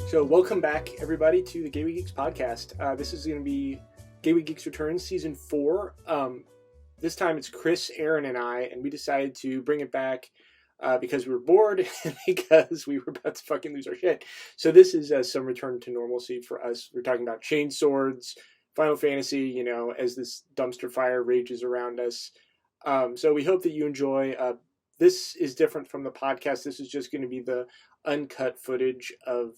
So welcome back, everybody, to the Gateway Geeks Podcast. This is going to be Gateway Geeks Returns Season 4. This time it's Chris, Aaron, and I, and we decided to bring it back because we were bored and because we were about to fucking lose our shit. So this is some return to normalcy for us. We're talking about chainswords, Final Fantasy, as this dumpster fire rages around us. So we hope that you enjoy. This is different from the podcast. This is just going to be the uncut footage of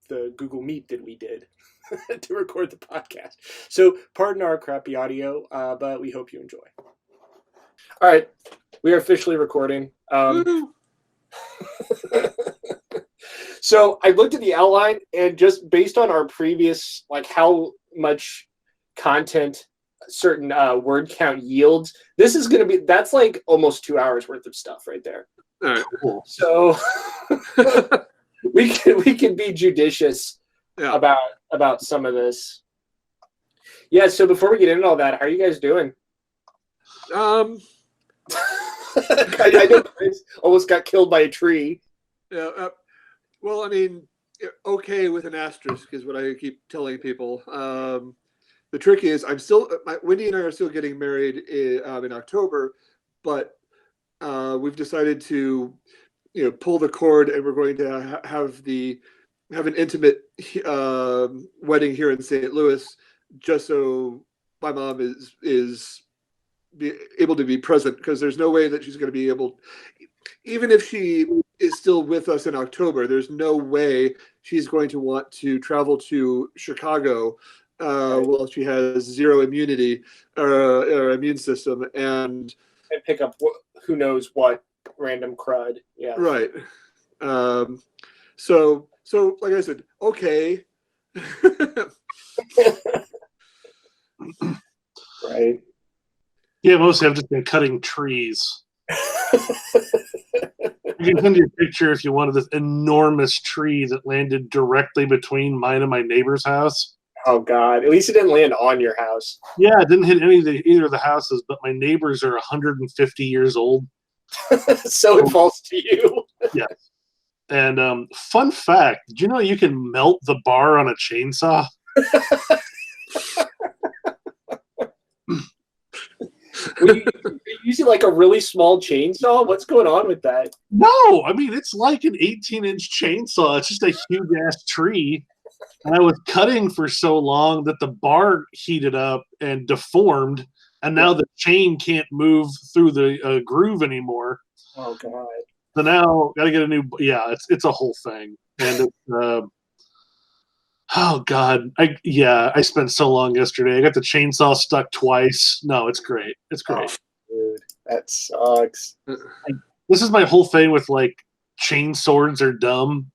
the Google Meet that we did to record the podcast. So pardon our crappy audio, but we hope you enjoy. All right, we are officially recording. So I looked at the outline, and just based on our previous, how much content certain word count yields, this is going to be, that's like almost 2 hours worth of stuff right there. All right, cool. So we can be judicious about some of this. Yeah. So before we get into all that, how are you guys doing? I know Chris almost got killed by a tree. Yeah. Well, I mean, okay with an asterisk is what I keep telling people. The trick is, Wendy and I are still getting married in October, but we've decided to, pull the cord, and we're going to have an intimate wedding here in St. Louis, just so my mom is able to be present, because there's no way that she's going to be able, even if she is still with us in October, there's no way she's going to want to travel to Chicago well, she has zero immunity or immune system, and pick up who knows what random crud. Yeah. Right. So like I said, okay. Right. Yeah, mostly I've just been cutting trees. You can send you a picture if you wanted this enormous tree that landed directly between mine and my neighbor's house. Oh, God. At least it didn't land on your house. Yeah, it didn't hit either of the houses, but my neighbors are 150 years old. So it falls to you. Yes. And fun fact, did you know you can melt the bar on a chainsaw? Using a really small chainsaw? What's going on with that? No, I mean, it's like an 18-inch chainsaw. It's just a huge-ass tree. And I was cutting for so long that the bar heated up and deformed, and now the chain can't move through the groove anymore. Oh, God. So now got to get a new. Yeah, it's a whole thing, and it's. Oh God, I spent so long yesterday. I got the chainsaw stuck twice. No, it's great. It's great. Oh, dude, that sucks. This is my whole thing with chainswords are dumb.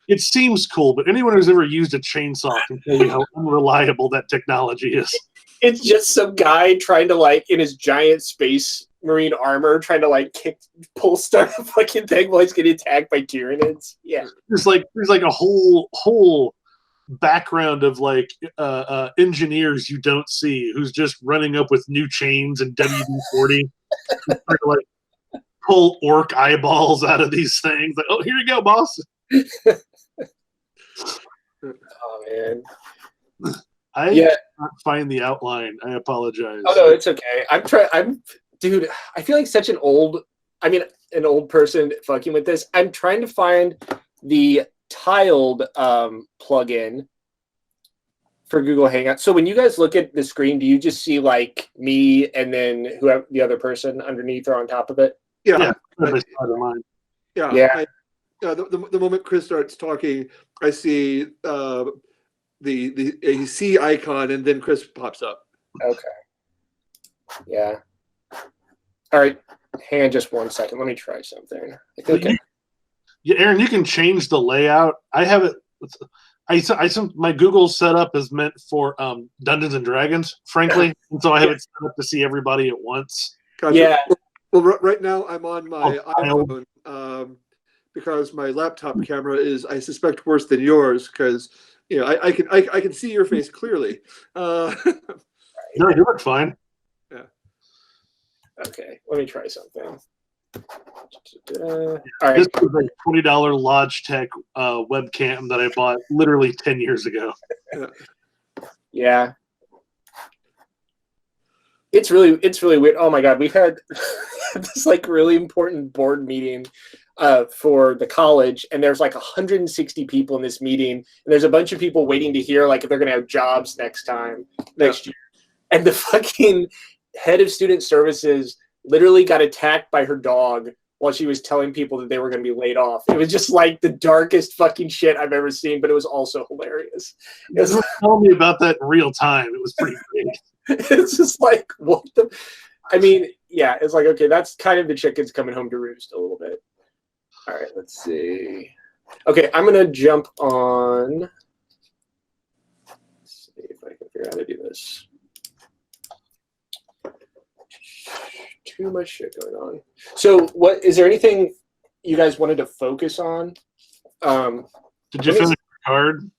It seems cool, but anyone who's ever used a chainsaw can tell you how unreliable that technology is. It's just some guy trying to in his giant space marine armor, trying to pull start a fucking thing while he's getting attacked by Tyranids. Yeah. There's a whole background of engineers you don't see who's just running up with new chains and WD-40 trying to pull orc eyeballs out of these things. Oh, here you go, boss. Oh, man. I can't find the outline. I apologize. Oh, no, it's okay. Dude, I feel like such an old person fucking with this. I'm trying to find the tiled plugin for Google Hangouts. So when you guys look at the screen, do you just see me and then whoever the other person underneath or on top of it? Yeah. Yeah. The moment Chris starts talking, I see a C icon, and then Chris pops up. Okay. Yeah. All right. Hang on just 1 second. Let me try something. Okay. Yeah, Aaron, you can change the layout. I have it. My Google setup is meant for Dungeons and Dragons, frankly, and so I have it set up to see everybody at once. Gotcha. Yeah. Well, right now I'm on my iPhone because my laptop camera is, I suspect, worse than yours because I can see your face clearly. No, you look fine. Yeah. Okay, let me try something. All right. This was a $20 Logitech webcam that I bought literally 10 years ago. Yeah. It's really weird. Oh my God, we've had this like really important board meeting for the college, and there's like 160 people in this meeting, and there's a bunch of people waiting to hear like if they're gonna have jobs next year. And the fucking head of student services literally got attacked by her dog while she was telling people that they were going to be laid off. It was just like the darkest fucking shit I've ever seen, but it was also hilarious. Tell me about that in real time. It was pretty great. It's just like, what the... I mean, yeah, it's like, okay, that's kind of the chickens coming home to roost a little bit. All right, let's see. Okay, I'm going to jump on... Let's see if I can figure out how to do this. Too much shit going on. So, what is there anything you guys wanted to focus on? Did you finish Picard?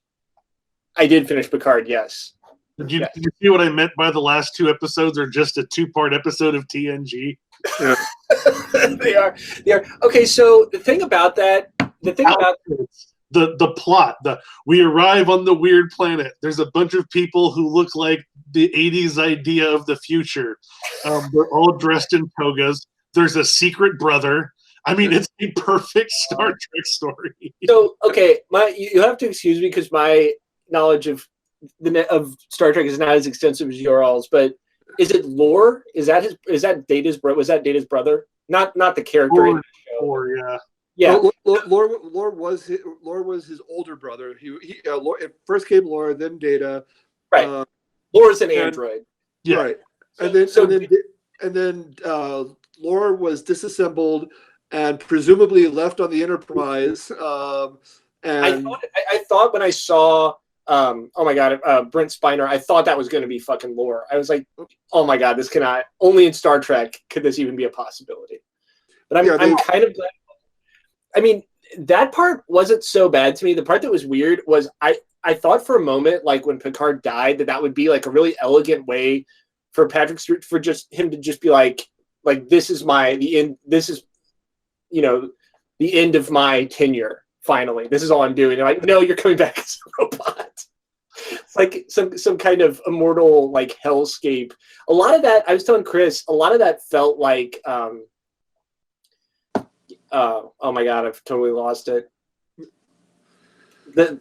I did finish Picard, yes. Did you see what I meant by the last 2 episodes are just a 2-part episode of TNG? Yeah. They are. Okay, so the thing about that, the plot, we arrive on the weird planet. There's a bunch of people who look like the 80s idea of the future. They're all dressed in togas. There's a secret brother. I mean, it's a perfect Star Trek story. So, okay, you have to excuse me because my knowledge of Star Trek is not as extensive as your all's. But is it Lore? Is that Data's brother? Was that Data's brother? Not the character in the show. Lore, yeah. Yeah, Lore was his older brother. Lore, first came Lore, then Data. Right. Lore's an android. Yeah. Right. And then Lore was disassembled and presumably left on the Enterprise. And I thought when I saw oh my God, Brent Spiner, I thought that was going to be fucking Lore. I was like, oh my God, this cannot. Only in Star Trek could this even be a possibility. But I'm kind of glad. I mean, that part wasn't so bad to me. The part that was weird was I thought for a moment, like when Picard died, that would be like a really elegant way for Patrick Stewart, for just him to just be like this is the end. This is, the end of my tenure. Finally, this is all I'm doing. And like, no, you're coming back as a robot. It's like some kind of immortal like hellscape. A lot of that, I was telling Chris, a lot of that felt like. Oh my God, I've totally lost it. The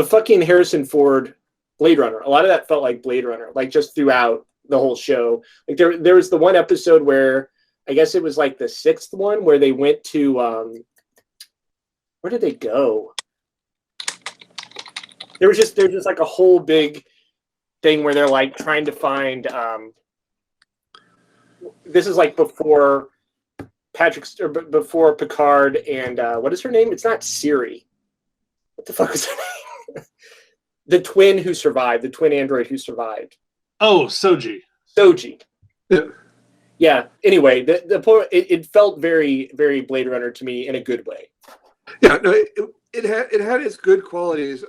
fucking Harrison Ford Blade Runner. A lot of that felt like Blade Runner, like just throughout the whole show. Like there was the one episode where I guess it was like the 6th one where they went to where did they go? There's just like a whole big thing where they're like trying to find this is like before Picard and what is her name? It's not Siri. What the fuck is her name? The twin who survived, the twin android who survived. Oh, Soji. Yeah. Anyway, it felt very, very Blade Runner to me in a good way. Yeah, no, it had its good qualities.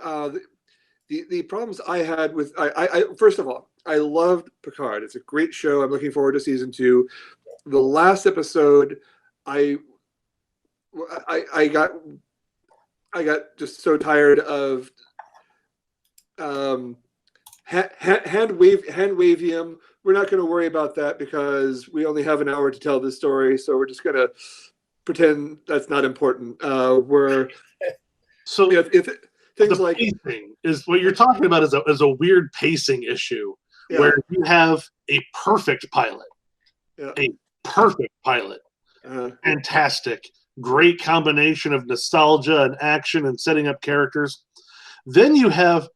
The problems I had with I first of all, I loved Picard. It's a great show. I'm looking forward to season 2. The last episode, I got just so tired of hand wavium. We're not going to worry about that because we only have an hour to tell this story, so we're just going to pretend that's not important. If things like pacing is what you're talking about is a weird pacing issue where you have a perfect pilot, fantastic, great combination of nostalgia and action and setting up characters. Then you have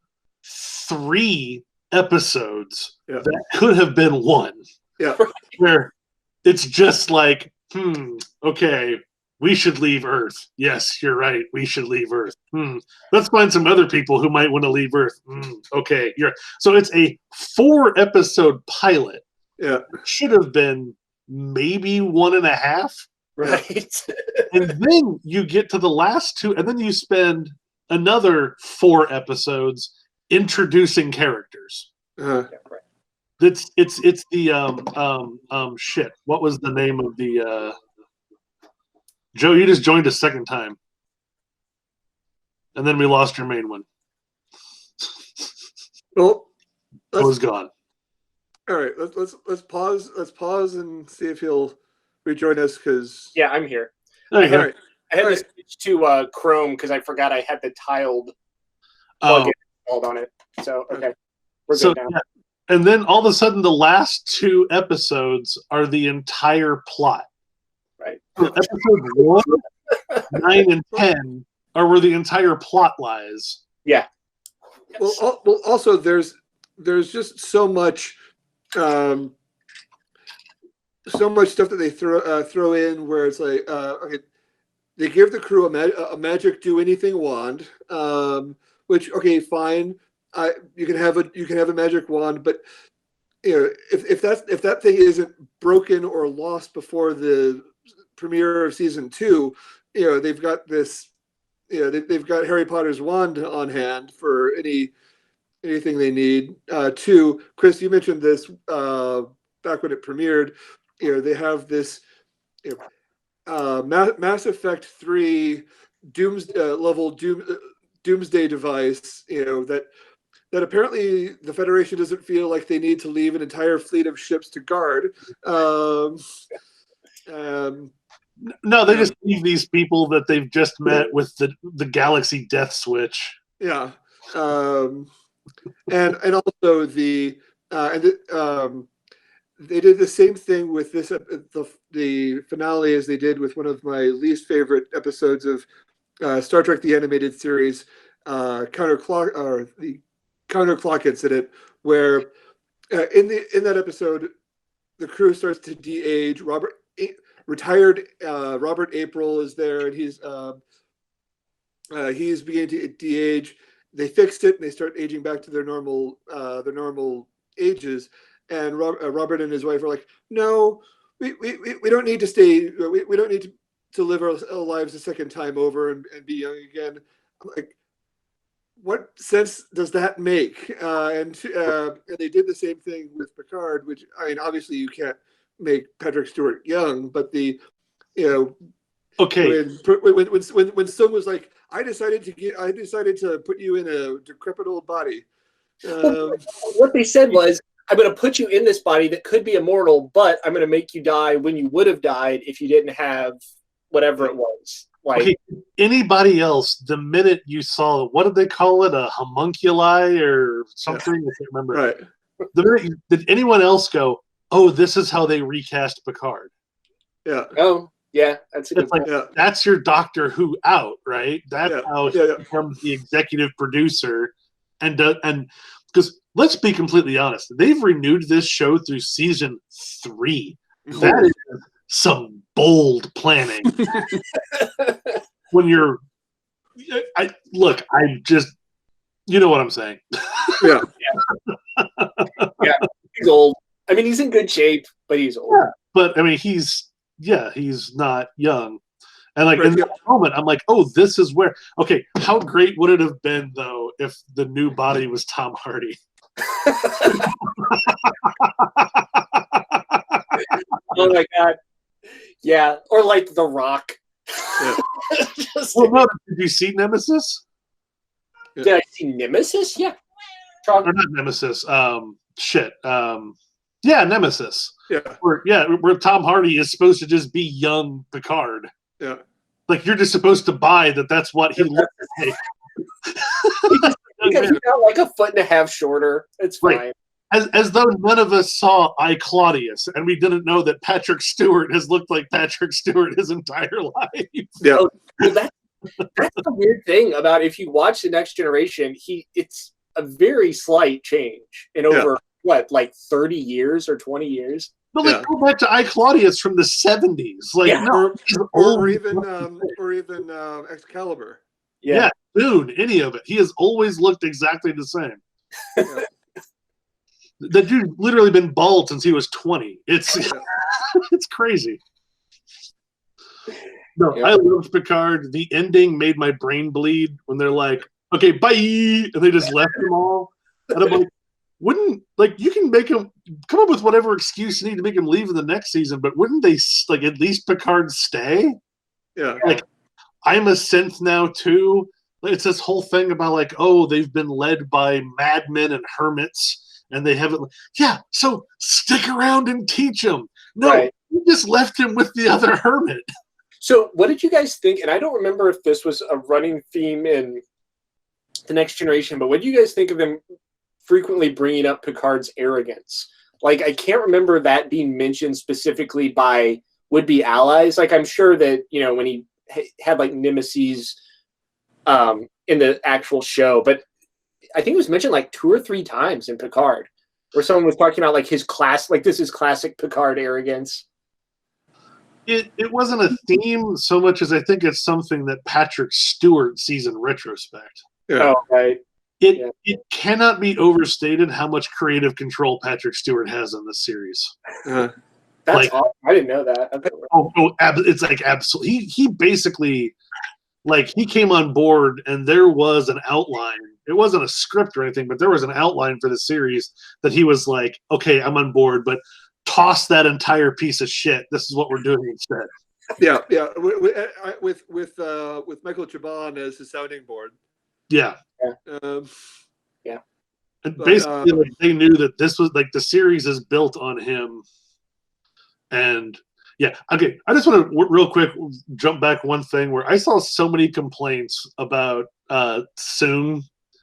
3 episodes that could have been 1, where it's just like, okay, we should leave Earth. Yes, you're right. We should leave Earth. Let's find some other people who might want to leave Earth. Okay, so it's a 4-episode pilot. Yeah, should have been maybe 1.5. Right. And then you get to the last 2, and then you spend another 4 episodes introducing characters. It's the shit. What was the name of the Joe, you just joined a second time. And then we lost your main one. Well, It was gone. All right, let's pause. Let's pause and see if he'll rejoin us. Because Yeah, I'm here. There you go. right. I had All to switch to Chrome because I forgot I had the tiled Oh, plugin installed on it. So okay, we're so good now. yeah. And then all of a sudden, the last 2 episodes are the entire plot. Right. So episode 1, 9, and 10 are where the entire plot lies. Yeah. Well, also there's just so much stuff that they throw in where it's like okay, they give the crew a magic do anything wand, which okay, fine. You can have a magic wand, but you know if that thing isn't broken or lost before the premiere of season 2, you know they've got this. You know, they've got Harry Potter's wand on hand for anything they need. 2, Chris, you mentioned this back when it premiered. You know, they have this Mass Effect 3 level doomsday device. You know that apparently the Federation doesn't feel like they need to leave an entire fleet of ships to guard. No, they just leave these people that they've just met with the Galaxy Death Switch. Yeah, and also they did the same thing with this the finale as they did with one of my least favorite episodes of Star Trek: The Animated Series, the counterclock incident, where in that episode the crew starts to de-age. Retired Robert April is there, and he's beginning to de-age. They fixed it, and they start aging back to their normal ages. And Robert and his wife are like, "No, we don't need to stay. We don't need to live our lives a second time over and be young again." I'm like, what sense does that make? And they did the same thing with Picard, which I mean, obviously you can't make Patrick Stewart young, but okay, when Sung was like, I decided to put you in a decrepit old body. What they said was, I'm going to put you in this body that could be immortal, but I'm going to make you die when you would have died if you didn't have whatever it was. Like, okay, anybody else, the minute you saw, what did they call it, a homunculi or something? I can't remember. Right. The minute, did anyone else go, oh, this is how they recast Picard? Yeah. Oh, yeah, that's a good like, point. that's your Doctor Who out, right? That's how he becomes the executive producer, and because let's be completely honest, they've renewed this show through season 3. That is some bold planning. When you're, I just, you know what I'm saying? Yeah. Yeah, he's old. I mean, he's in good shape, but he's old. Yeah, but I mean, he's not young. And like in that moment, I'm like, oh, this is where. Okay, how great would it have been though if the new body was Tom Hardy? Oh my god! Yeah, or like The Rock. Yeah. Well, no, did you see Nemesis? Did I see Nemesis? Yeah. Or not Nemesis. Yeah, Nemesis. Yeah. Where Tom Hardy is supposed to just be young Picard. Yeah. Like you're just supposed to buy that. That's what he looks like. Because he's got like a foot and a half shorter. It's fine. Right. As though none of us saw I, Claudius, and we didn't know that Patrick Stewart has looked like Patrick Stewart his entire life. Yeah. Well, that's the weird thing about if you watch The Next Generation, it's a very slight change in over like 30 years or 20 years. But like go back to I, Claudius from the 70s. Like or even Excalibur. Yeah, Dune, any of it. He has always looked exactly the same. Yeah. The dude's literally been bald since he was 20. It's it's crazy. No, I loved Picard. The ending made my brain bleed when they're like, okay, bye, and they just left them all. And I'm like, you can make him come up with whatever excuse you need to make him leave in the next season, but wouldn't they like at least Picard stay? Yeah. Like, I'm a synth now too. It's this whole thing about like, oh, they've been led by madmen and hermits, and they haven't. Yeah, so stick around and teach them. No, you just left him with the other hermit. So, what did you guys think? And I don't remember if this was a running theme in The Next Generation, but what do you guys think of them frequently bringing up Picard's arrogance? Like, I can't remember that being mentioned specifically by would-be allies. Like, I'm sure that, you know, when he had like nemesis in the actual show, but I think it was mentioned like 2 or 3 times in Picard, where someone was talking about like his class, like this is classic Picard arrogance. It wasn't a theme so much as I think it's something that Patrick Stewart sees in retrospect. Yeah. Oh, right. It cannot be overstated how much creative control Patrick Stewart has in this series. That's like, awesome. I didn't know that. It's like absolutely. He basically, like, he came on board and there was an outline. It wasn't a script or anything, but there was an outline for the series that he was like, okay, I'm on board, but toss that entire piece of shit. This is what we're doing instead. Yeah. With Michael Chabon as the sounding board. Yeah. Yeah. And basically, like, they knew that this was like the series is built on him. And yeah, okay. I just want to real quick jump back one thing where I saw so many complaints about Soong,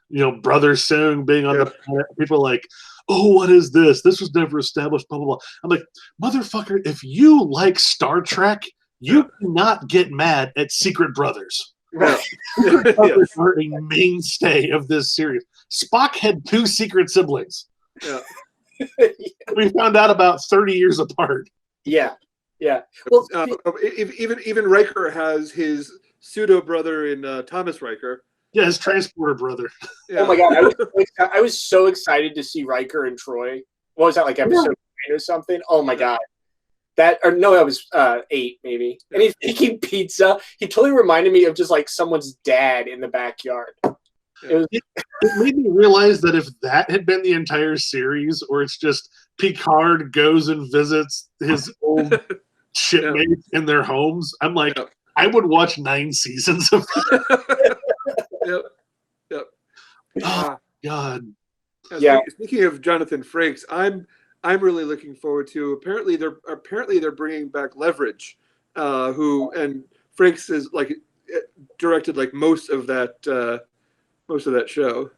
you know, Brother Soong being on the planet. People are like, oh, what is this? This was never established, blah, blah, blah. I'm like, motherfucker, if you like Star Trek, you cannot get mad at Secret Brothers. Secret Brothers are a mainstay of this series. Spock had 2 secret siblings. Yeah. We found out about 30 years apart. Yeah. Well, even Riker has his pseudo brother in Thomas Riker. Yeah, his transporter brother. Yeah. Oh my god, I was so excited to see Riker and Troy. What was that, like episode 9 or something? Oh my god. That was 8 maybe. And he's making pizza. He totally reminded me of just like someone's dad in the backyard. It made me realize that if that had been the entire series, or it's just Picard goes and visits his old shipmates in their homes, I'm like, I would watch 9 seasons of that. Yep. Oh God. Yeah. Speaking of Jonathan Frakes, I'm really looking forward to. Apparently they're bringing back Leverage, who, and Frakes is like directed like most of that show.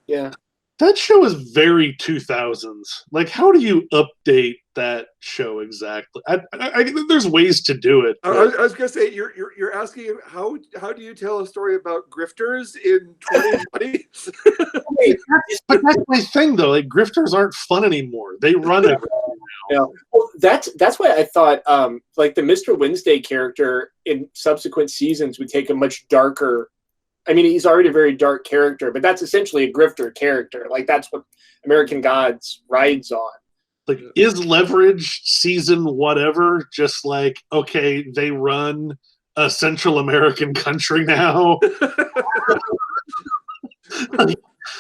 Yeah. That show is very 2000s. Like, how do you update that show exactly? There's ways to do it. I was gonna say you're asking how do you tell a story about grifters in 2020? But that's my thing though. Like, grifters aren't fun anymore. They run everything now. Yeah. Well, that's why I thought like the Mr. Wednesday character in subsequent seasons would take a much darker. I mean, he's already a very dark character, but that's essentially a grifter character. Like, that's what American Gods rides on. Like, is Leverage season whatever just like, okay, they run a Central American country now?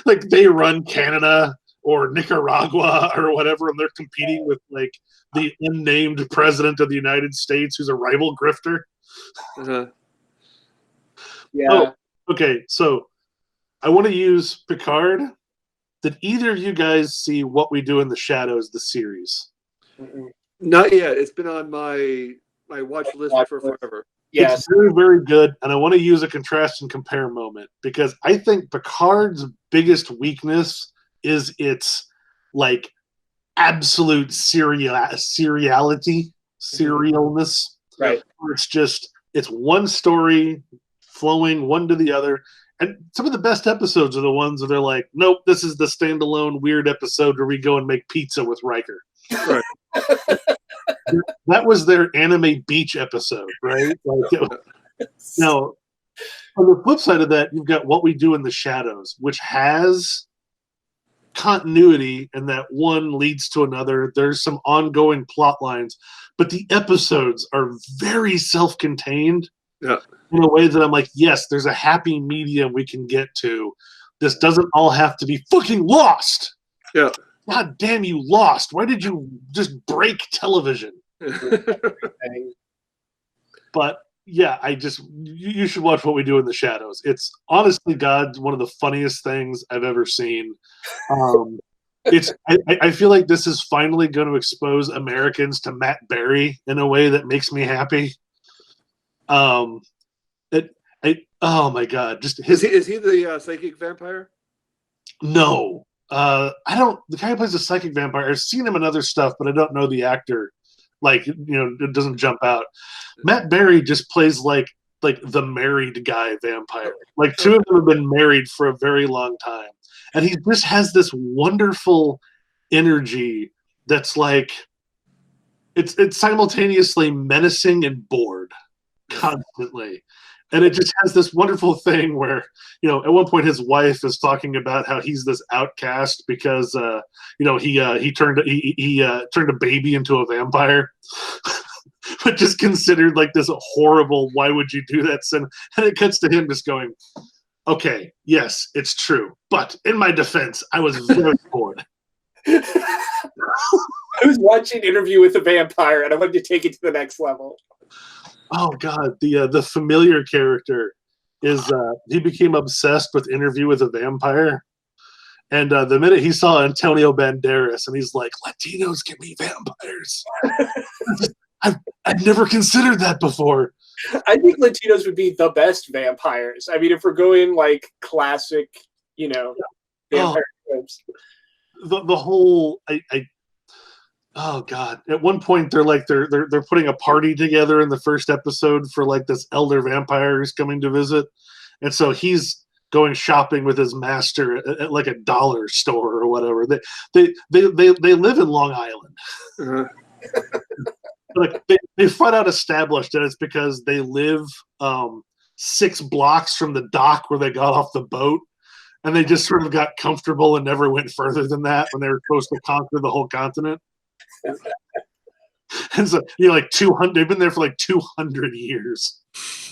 like they run Canada or Nicaragua or whatever, and they're competing with like the unnamed president of the United States who's a rival grifter. Yeah. Oh, okay, so I want to use Picard. Did either of you guys see What We Do in the Shadows, the series? Not yet. It's been on my watch list for forever. Yes. It's very, very good, and I want to use a contrast and compare moment because I think Picard's biggest weakness is its like absolute serialness. Right. Where it's one story flowing one to the other. And some of the best episodes are the ones where they're like, nope, this is the standalone weird episode where we go and make pizza with Riker. Right. That was their anime beach episode, right? Now, on the flip side of that, you've got What We Do in the Shadows, which has continuity and that one leads to another. There's some ongoing plot lines, but the episodes are very self-contained. Yeah. In a way that I'm like, yes, there's a happy medium we can get to. This doesn't all have to be fucking Lost. Yeah. God damn you, Lost. Why did you just break television? But yeah, you should watch What We Do in the Shadows. It's honestly, God, one of the funniest things I've ever seen. I feel like this is finally going to expose Americans to Matt Berry in a way that makes me happy. Oh my God, just is he the psychic vampire? No, I don't. The guy who plays the psychic vampire, I've seen him in other stuff, but I don't know the actor. Like, it doesn't jump out. Matt Berry just plays like the married guy vampire. Like, two of them have been married for a very long time, and he just has this wonderful energy that's like it's simultaneously menacing and bored constantly. And it just has this wonderful thing where, at one point his wife is talking about how he's this outcast because, he turned a baby into a vampire, which is considered like this horrible, why would you do that sin? And it cuts to him just going, okay, yes, it's true. But in my defense, I was very bored. I was watching Interview with a Vampire, and I wanted to take it to the next level. Oh God, the familiar character is he became obsessed with Interview with a Vampire, and the minute he saw Antonio Banderas, and he's like, Latinos can be vampires. I've never considered that before. I think Latinos would be the best vampires. I mean, if we're going like classic, vampire tropes. The whole oh God! At one point, they're putting a party together in the first episode for like this elder vampire who's coming to visit, and so he's going shopping with his master at like a dollar store or whatever. They live in Long Island. Uh-huh. Like they flat out established that it's because they live 6 blocks from the dock where they got off the boat, and they just sort of got comfortable and never went further than that when they were supposed to conquer the whole continent. And so like 200, they've been there for like 200 years.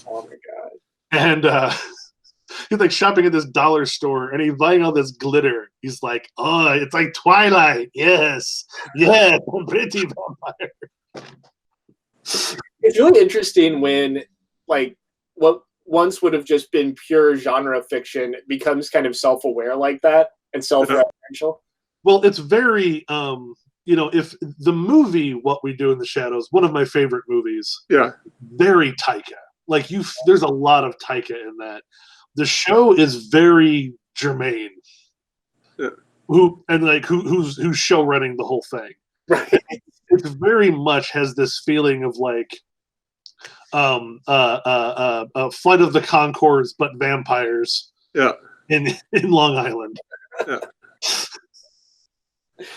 Oh my God. And he's like shopping at this dollar store and he's buying all this glitter. He's like, oh, it's like Twilight. Yes, I'm pretty vampire. It's really interesting when like what once would have just been pure genre fiction becomes kind of self-aware like that and self-referential. Well, it's very if the movie What We Do in the Shadows, one of my favorite movies, very Taika. Like there's a lot of Taika in that. The show is very Jermaine, who's show running the whole thing. Right. It very much has this feeling of like Flight of the Conchords, but vampires. Yeah. In Long Island. Yeah.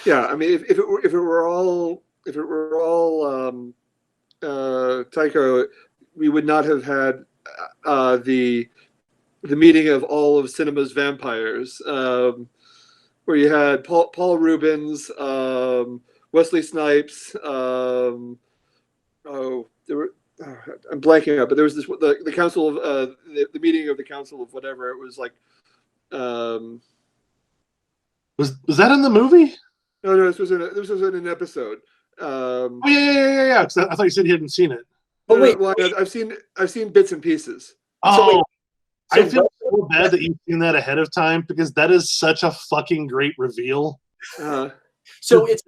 Yeah, I mean, if it were all Taika, we would not have had the meeting of all of cinema's vampires, where you had Paul Rubens, Wesley Snipes. I'm blanking out, but there was the council of the meeting of the council of whatever it was like. Was that in the movie? No, this was in an episode. Oh yeah. I thought you said you hadn't seen it. But wait, I've seen bits and pieces. Oh, I feel so bad that you've seen that ahead of time because that is such a fucking great reveal. So it's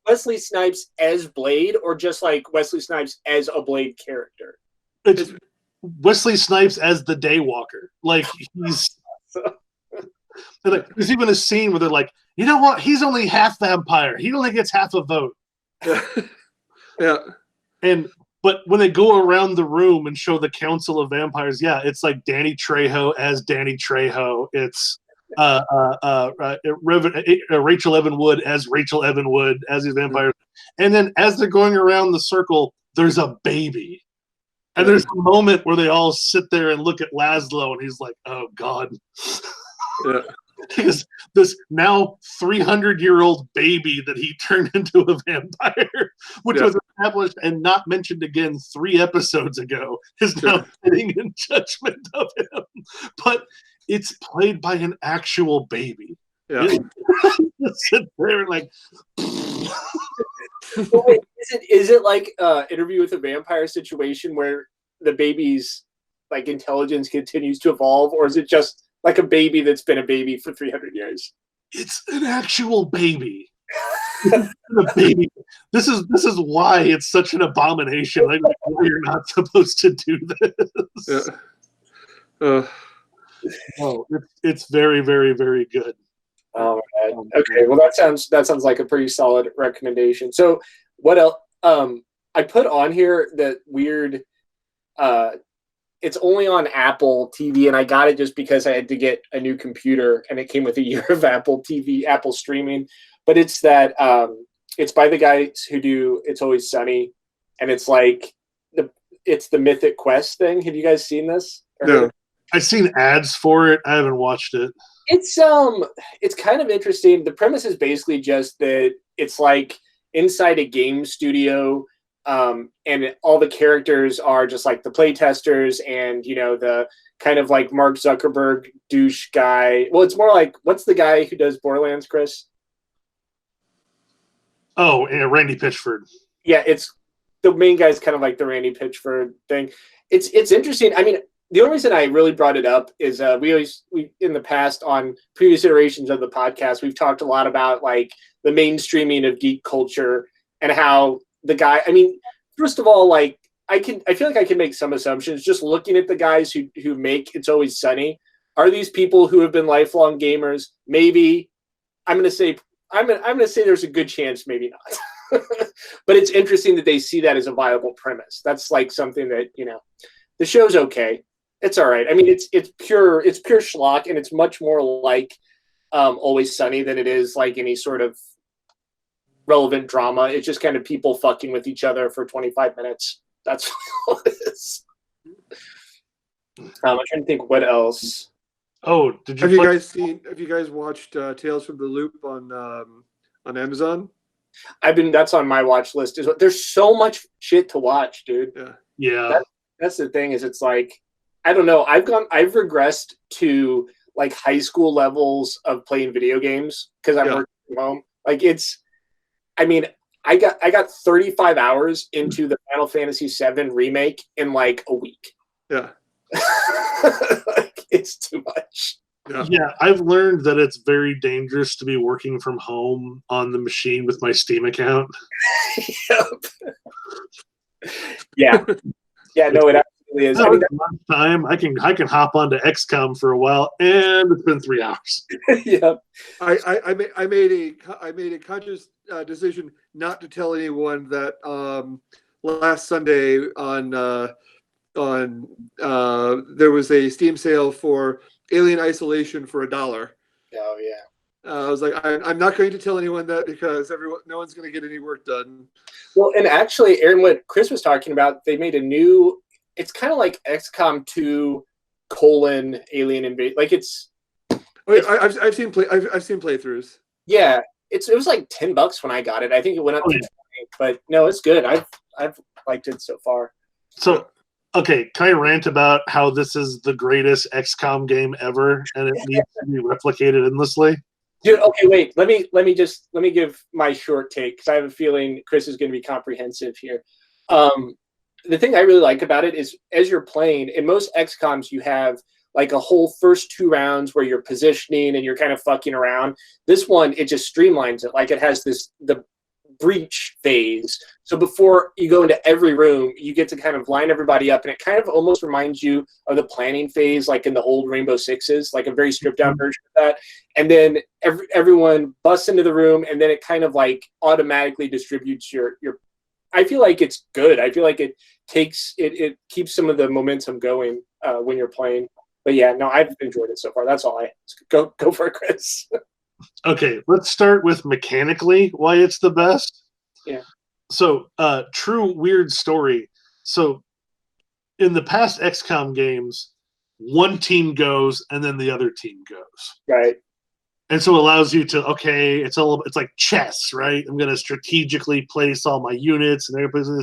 Wesley Snipes as Blade, or just like Wesley Snipes as a Blade character? It's Wesley Snipes as the Daywalker. Like he's. There's even a scene where they're like, you know what? He's only half vampire. He only gets half a vote. Yeah. But when they go around the room and show the Council of Vampires, it's like Danny Trejo as Danny Trejo. It's Rachel Evan Wood as Rachel Evan Wood as these vampires. And then as they're going around the circle, there's a baby. And there's a moment where they all sit there and look at Laszlo, and he's like, oh, God. Yeah. Because this now 300-year-old baby that he turned into a vampire, which was established and not mentioned again 3 episodes ago, is now sitting in judgment of him. But it's played by an actual baby. Yeah. Sit there like. Wait, is it like Interview with a Vampire situation where the baby's like intelligence continues to evolve, or is it just like a baby that's been a baby for 300 years? It's an actual baby. A baby. This is why it's such an abomination. Like, you're not supposed to do this. Yeah. No, it's very, very, very good. Oh my God. Okay, well that sounds like a pretty solid recommendation. So what else? I put on here that weird. It's only on Apple TV, and I got it just because I had to get a new computer, and it came with a year of Apple TV, Apple streaming. But it's that it's by the guys who do It's Always Sunny, and it's like it's the Mythic Quest thing. Have you guys seen this? No. I've seen ads for it. I haven't watched it. It's kind of interesting. The premise is basically just that it's like inside a game studio, and all the characters are just like the playtesters and, you know, the kind of like Mark Zuckerberg douche guy. Well, it's more like, what's the guy who does Borderlands, Chris? Oh, yeah, Randy Pitchford. Yeah, it's the main guy's kind of like the Randy Pitchford thing. It's interesting. I mean, the only reason I really brought it up is we in the past on previous iterations of the podcast, we've talked a lot about like the mainstreaming of geek culture and how the guy, I mean, first of all, like I feel like I can make some assumptions just looking at the guys who make It's Always Sunny. Are these people who have been lifelong gamers? Maybe. I'm going to say there's a good chance, maybe not. But it's interesting that they see that as a viable premise. That's like something that, you know, the show's okay. It's all right. I mean, it's pure schlock, and it's much more like Always Sunny than it is like any sort of relevant drama. It's just kind of people fucking with each other for 25 minutes. That's all it is. I'm trying to think what else. Oh, did you? Have you guys watched Tales from the Loop on Amazon? That's on my watch list. There's so much shit to watch, dude. Yeah. That's the thing, is it's like, I don't know. I've regressed to like high school levels of playing video games because I'm working from home. Like I got 35 hours into the Final Fantasy VII remake in like a week. Yeah. Like, it's too much. Yeah, I've learned that it's very dangerous to be working from home on the machine with my Steam account. Yep. Yeah. Yeah, no, it absolutely is. Time I can hop onto XCOM for a while, and it's been 3 hours. Yeah. I made a conscious decision not to tell anyone that last Sunday on there was a Steam sale for Alien Isolation for $1. Oh yeah. I was like, I'm not going to tell anyone that because no one's going to get any work done. Well, and actually, Aaron, what Chris was talking about, they made a new. It's kind of like XCOM 2 : Alien Invasion. Like it's. I've seen playthroughs. Yeah, it was like $10 when I got it. I think it went up to 20, but no, it's good. I've liked it so far. So, okay, can I rant about how this is the greatest XCOM game ever, and it needs to be replicated endlessly? Dude, okay, wait. Let me give my short take because I have a feeling Chris is going to be comprehensive here. The thing I really like about it is as you're playing, in most XCOMs, you have like a whole first 2 rounds where you're positioning and you're kind of fucking around. This one, it just streamlines it. Like it has the breach phase. So before you go into every room, you get to kind of line everybody up, and it kind of almost reminds you of the planning phase, like in the old Rainbow Sixes, like a very stripped down version of that. And then everyone busts into the room, and then it kind of like automatically distributes your. I feel like it's good. I feel like it keeps some of the momentum going when you're playing. But yeah, no, I've enjoyed it so far. That's all go for it, Chris. Okay, let's start with mechanically why it's the best. Yeah. So, true weird story. So, in the past XCOM games, one team goes and then the other team goes. Right. And so it allows you to, it's like chess, right? I'm going to strategically place all my units and everything.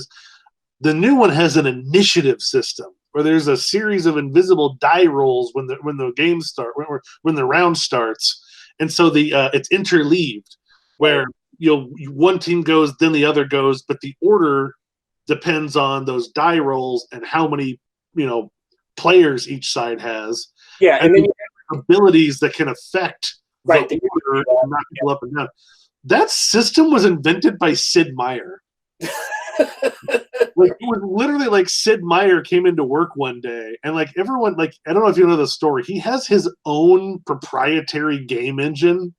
The new one has an initiative system where there's a series of invisible die rolls when the game start, when the round starts. And so it's interleaved where one team goes, then the other goes, but the order depends on those die rolls and how many players each side has. Yeah, and then abilities that can affect right, the order and knock people up and down. That system was invented by Sid Meier. Like, it was literally like Sid Meier came into work one day, and like everyone, like, I don't know if you know the story. He has his own proprietary game engine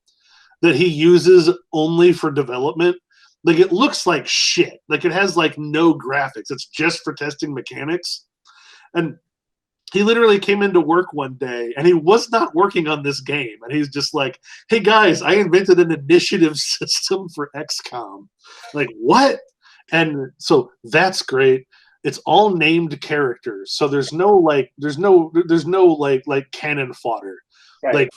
that he uses only for development. Like, it looks like shit. Like, it has like no graphics. It's just for testing mechanics. And he literally came into work one day, and he was not working on this game. And he's just like, "Hey guys, I invented an initiative system for XCOM." Like, what? And so that's great. It's all named characters, so there's no like cannon fodder. Right.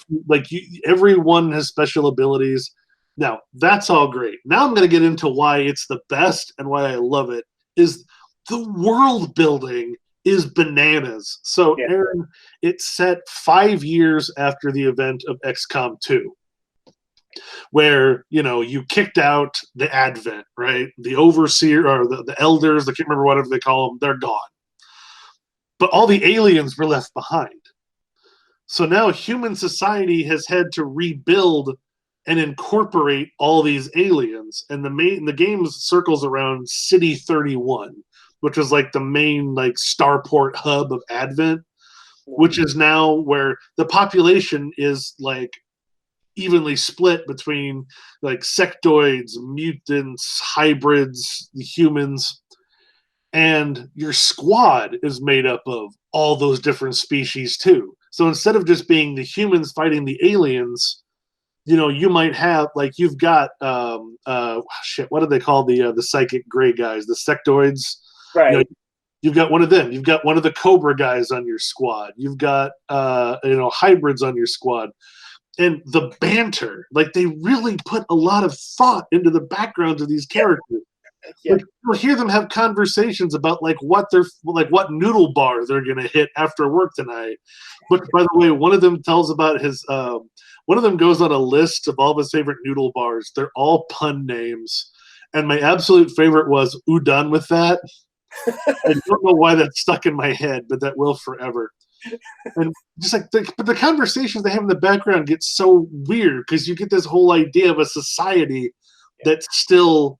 Everyone has special abilities. Now that's all great. Now I'm going to get into why it's the best and why I love it. Is the world building is bananas. So Aaron, it's set 5 years after the event of XCOM 2. Where you kicked out the Advent, right? The overseer or the elders, I can't remember whatever they call them, they're gone. But all the aliens were left behind. So now human society has had to rebuild and incorporate all these aliens. And the game circles around City 31, which is like the main like starport hub of Advent, which is now where the population is like evenly split between like sectoids, mutants, hybrids, the humans, and your squad is made up of all those different species too. So instead of just being the humans fighting the aliens, you might have like you've got what do they call the psychic gray guys, the sectoids, right? You've got one of them. You've got one of the Cobra guys on your squad. You've got hybrids on your squad. And the banter, like they really put a lot of thought into the backgrounds of these characters. Yeah. Like, you'll hear them have conversations about like what noodle bar they're gonna hit after work tonight. But by the way, one of them tells about his. One of them goes on a list of all of his favorite noodle bars. They're all pun names, and my absolute favorite was "Udon with that." I don't know why that stuck in my head, but that will forever. And just like but the conversations they have in the background get so weird because you get this whole idea of a society that's still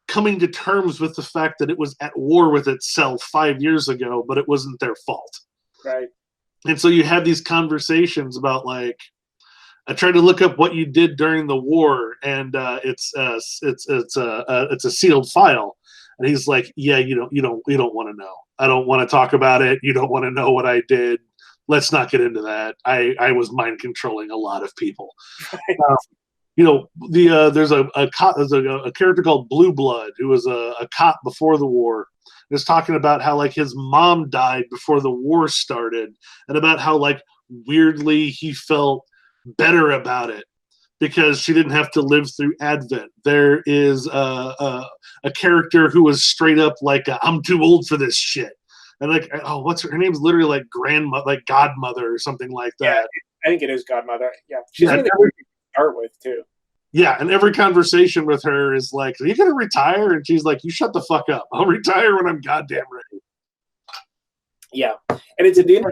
coming to terms with the fact that it was at war with itself 5 years ago, but it wasn't their fault. Right. And so you have these conversations about like, I tried to look up what you did during the war, and it's a sealed file. And he's like, "Yeah, you don't want to know. I don't want to talk about it. You don't want to know what I did. Let's not get into that. I was mind controlling a lot of people." Right. There's a character called Blue Blood who was a cop before the war. Is talking about how like his mom died before the war started, and about how like weirdly he felt better about it because she didn't have to live through Advent. There is a character who was straight up like, "I'm too old for this shit." And like, what's her name's literally like grandma, like godmother or something like that. Yeah, I think it is godmother. Yeah, she's really hard to start with too. Yeah, and every conversation with her is like, "Are you gonna retire?" And she's like, "You shut the fuck up. I'll retire when I'm goddamn ready." Yeah, and it's a deal.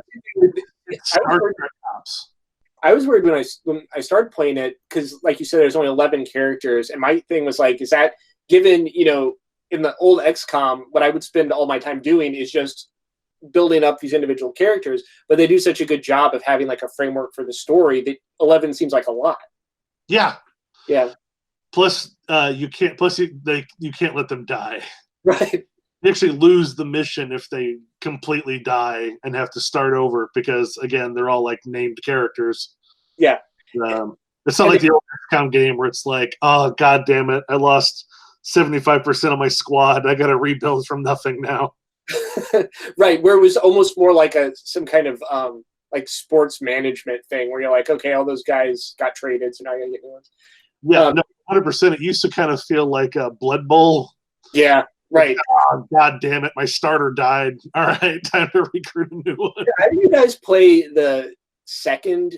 I was worried when I started playing it because, like you said, there's only 11 characters, and my thing was like, is that given in the old XCOM, what I would spend all my time doing is just building up these individual characters, but they do such a good job of having like a framework for the story that 11 seems like a lot. Yeah. Yeah. Plus, you can't let them die. Right. They actually lose the mission if they completely die and have to start over because, again, they're all like named characters. Yeah. It's not like the old XCOM game where it's like, "Oh, God damn it, I lost 75% of my squad. I got to rebuild from nothing now." Right, where it was almost more like some kind of like sports management thing where you're like, okay, all those guys got traded, so now I got to get new ones. Yeah, 100%. It used to kind of feel like a Blood Bowl. Yeah. Right. Oh, God damn it. My starter died. All right. Time to recruit a new one. How do you guys play the second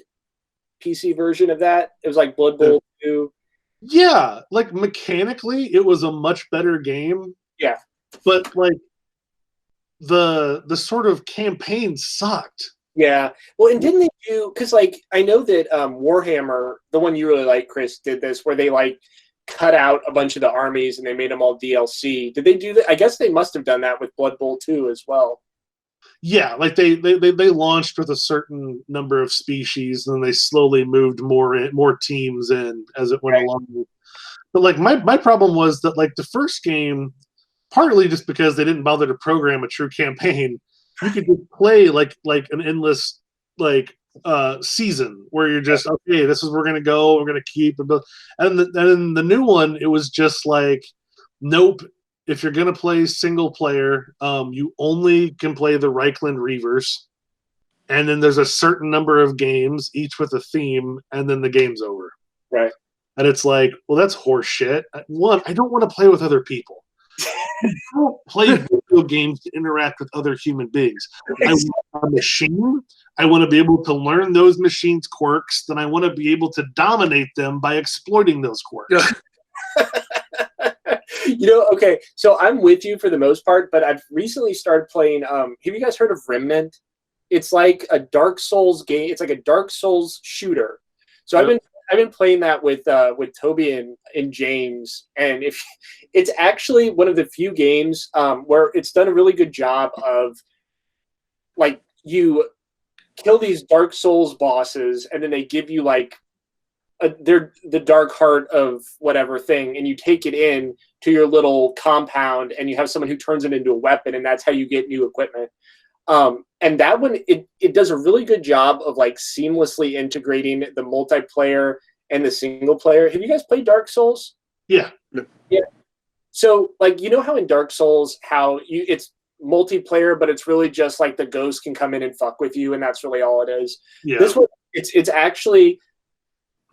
PC version of that? It was like Blood Bowl 2. Yeah. Like mechanically, it was a much better game. Yeah. But like the sort of campaign sucked. Yeah. Well, and didn't they do, because like I know that Warhammer, the one you really like, Chris, did this where they like cut out a bunch of the armies and they made them all DLC. Did they do that? I guess they must have done that with Blood Bowl 2 as well. Yeah, like they launched with a certain number of species, and then they slowly moved more teams in as it went along. But like my problem was that like the first game, partly just because they didn't bother to program a true campaign, you could just play like an endless like season where you're just okay, this is where we're gonna go, we're gonna keep, and then the new one, it was just like, nope. If you're going to play single player, you only can play the Reichland Reavers. And then there's a certain number of games, each with a theme, and then the game's over. Right. And it's like, well, that's horse shit. One, I don't want to play with other people. I don't play video games to interact with other human beings. I want a machine. I want to be able to learn those machines' quirks. Then I want to be able to dominate them by exploiting those quirks. Okay, so I'm with you for the most part, but I've recently started playing, have you guys heard of Remnant? It's like a Dark Souls game. It's like a Dark Souls shooter. So I've been playing that with Toby and James, and it's actually one of the few games where it's done a really good job of, like, you kill these Dark Souls bosses, and then they give you like they're the dark heart of whatever thing, and you take it in to your little compound, and you have someone who turns it into a weapon, and that's how you get new equipment. And that one, it does a really good job of like seamlessly integrating the multiplayer and the single player. Have you guys played Dark Souls? Yeah. Yeah. So like, you know how in Dark Souls, it's multiplayer, but it's really just like the ghost can come in and fuck with you, and that's really all it is. Yeah. This one, it's actually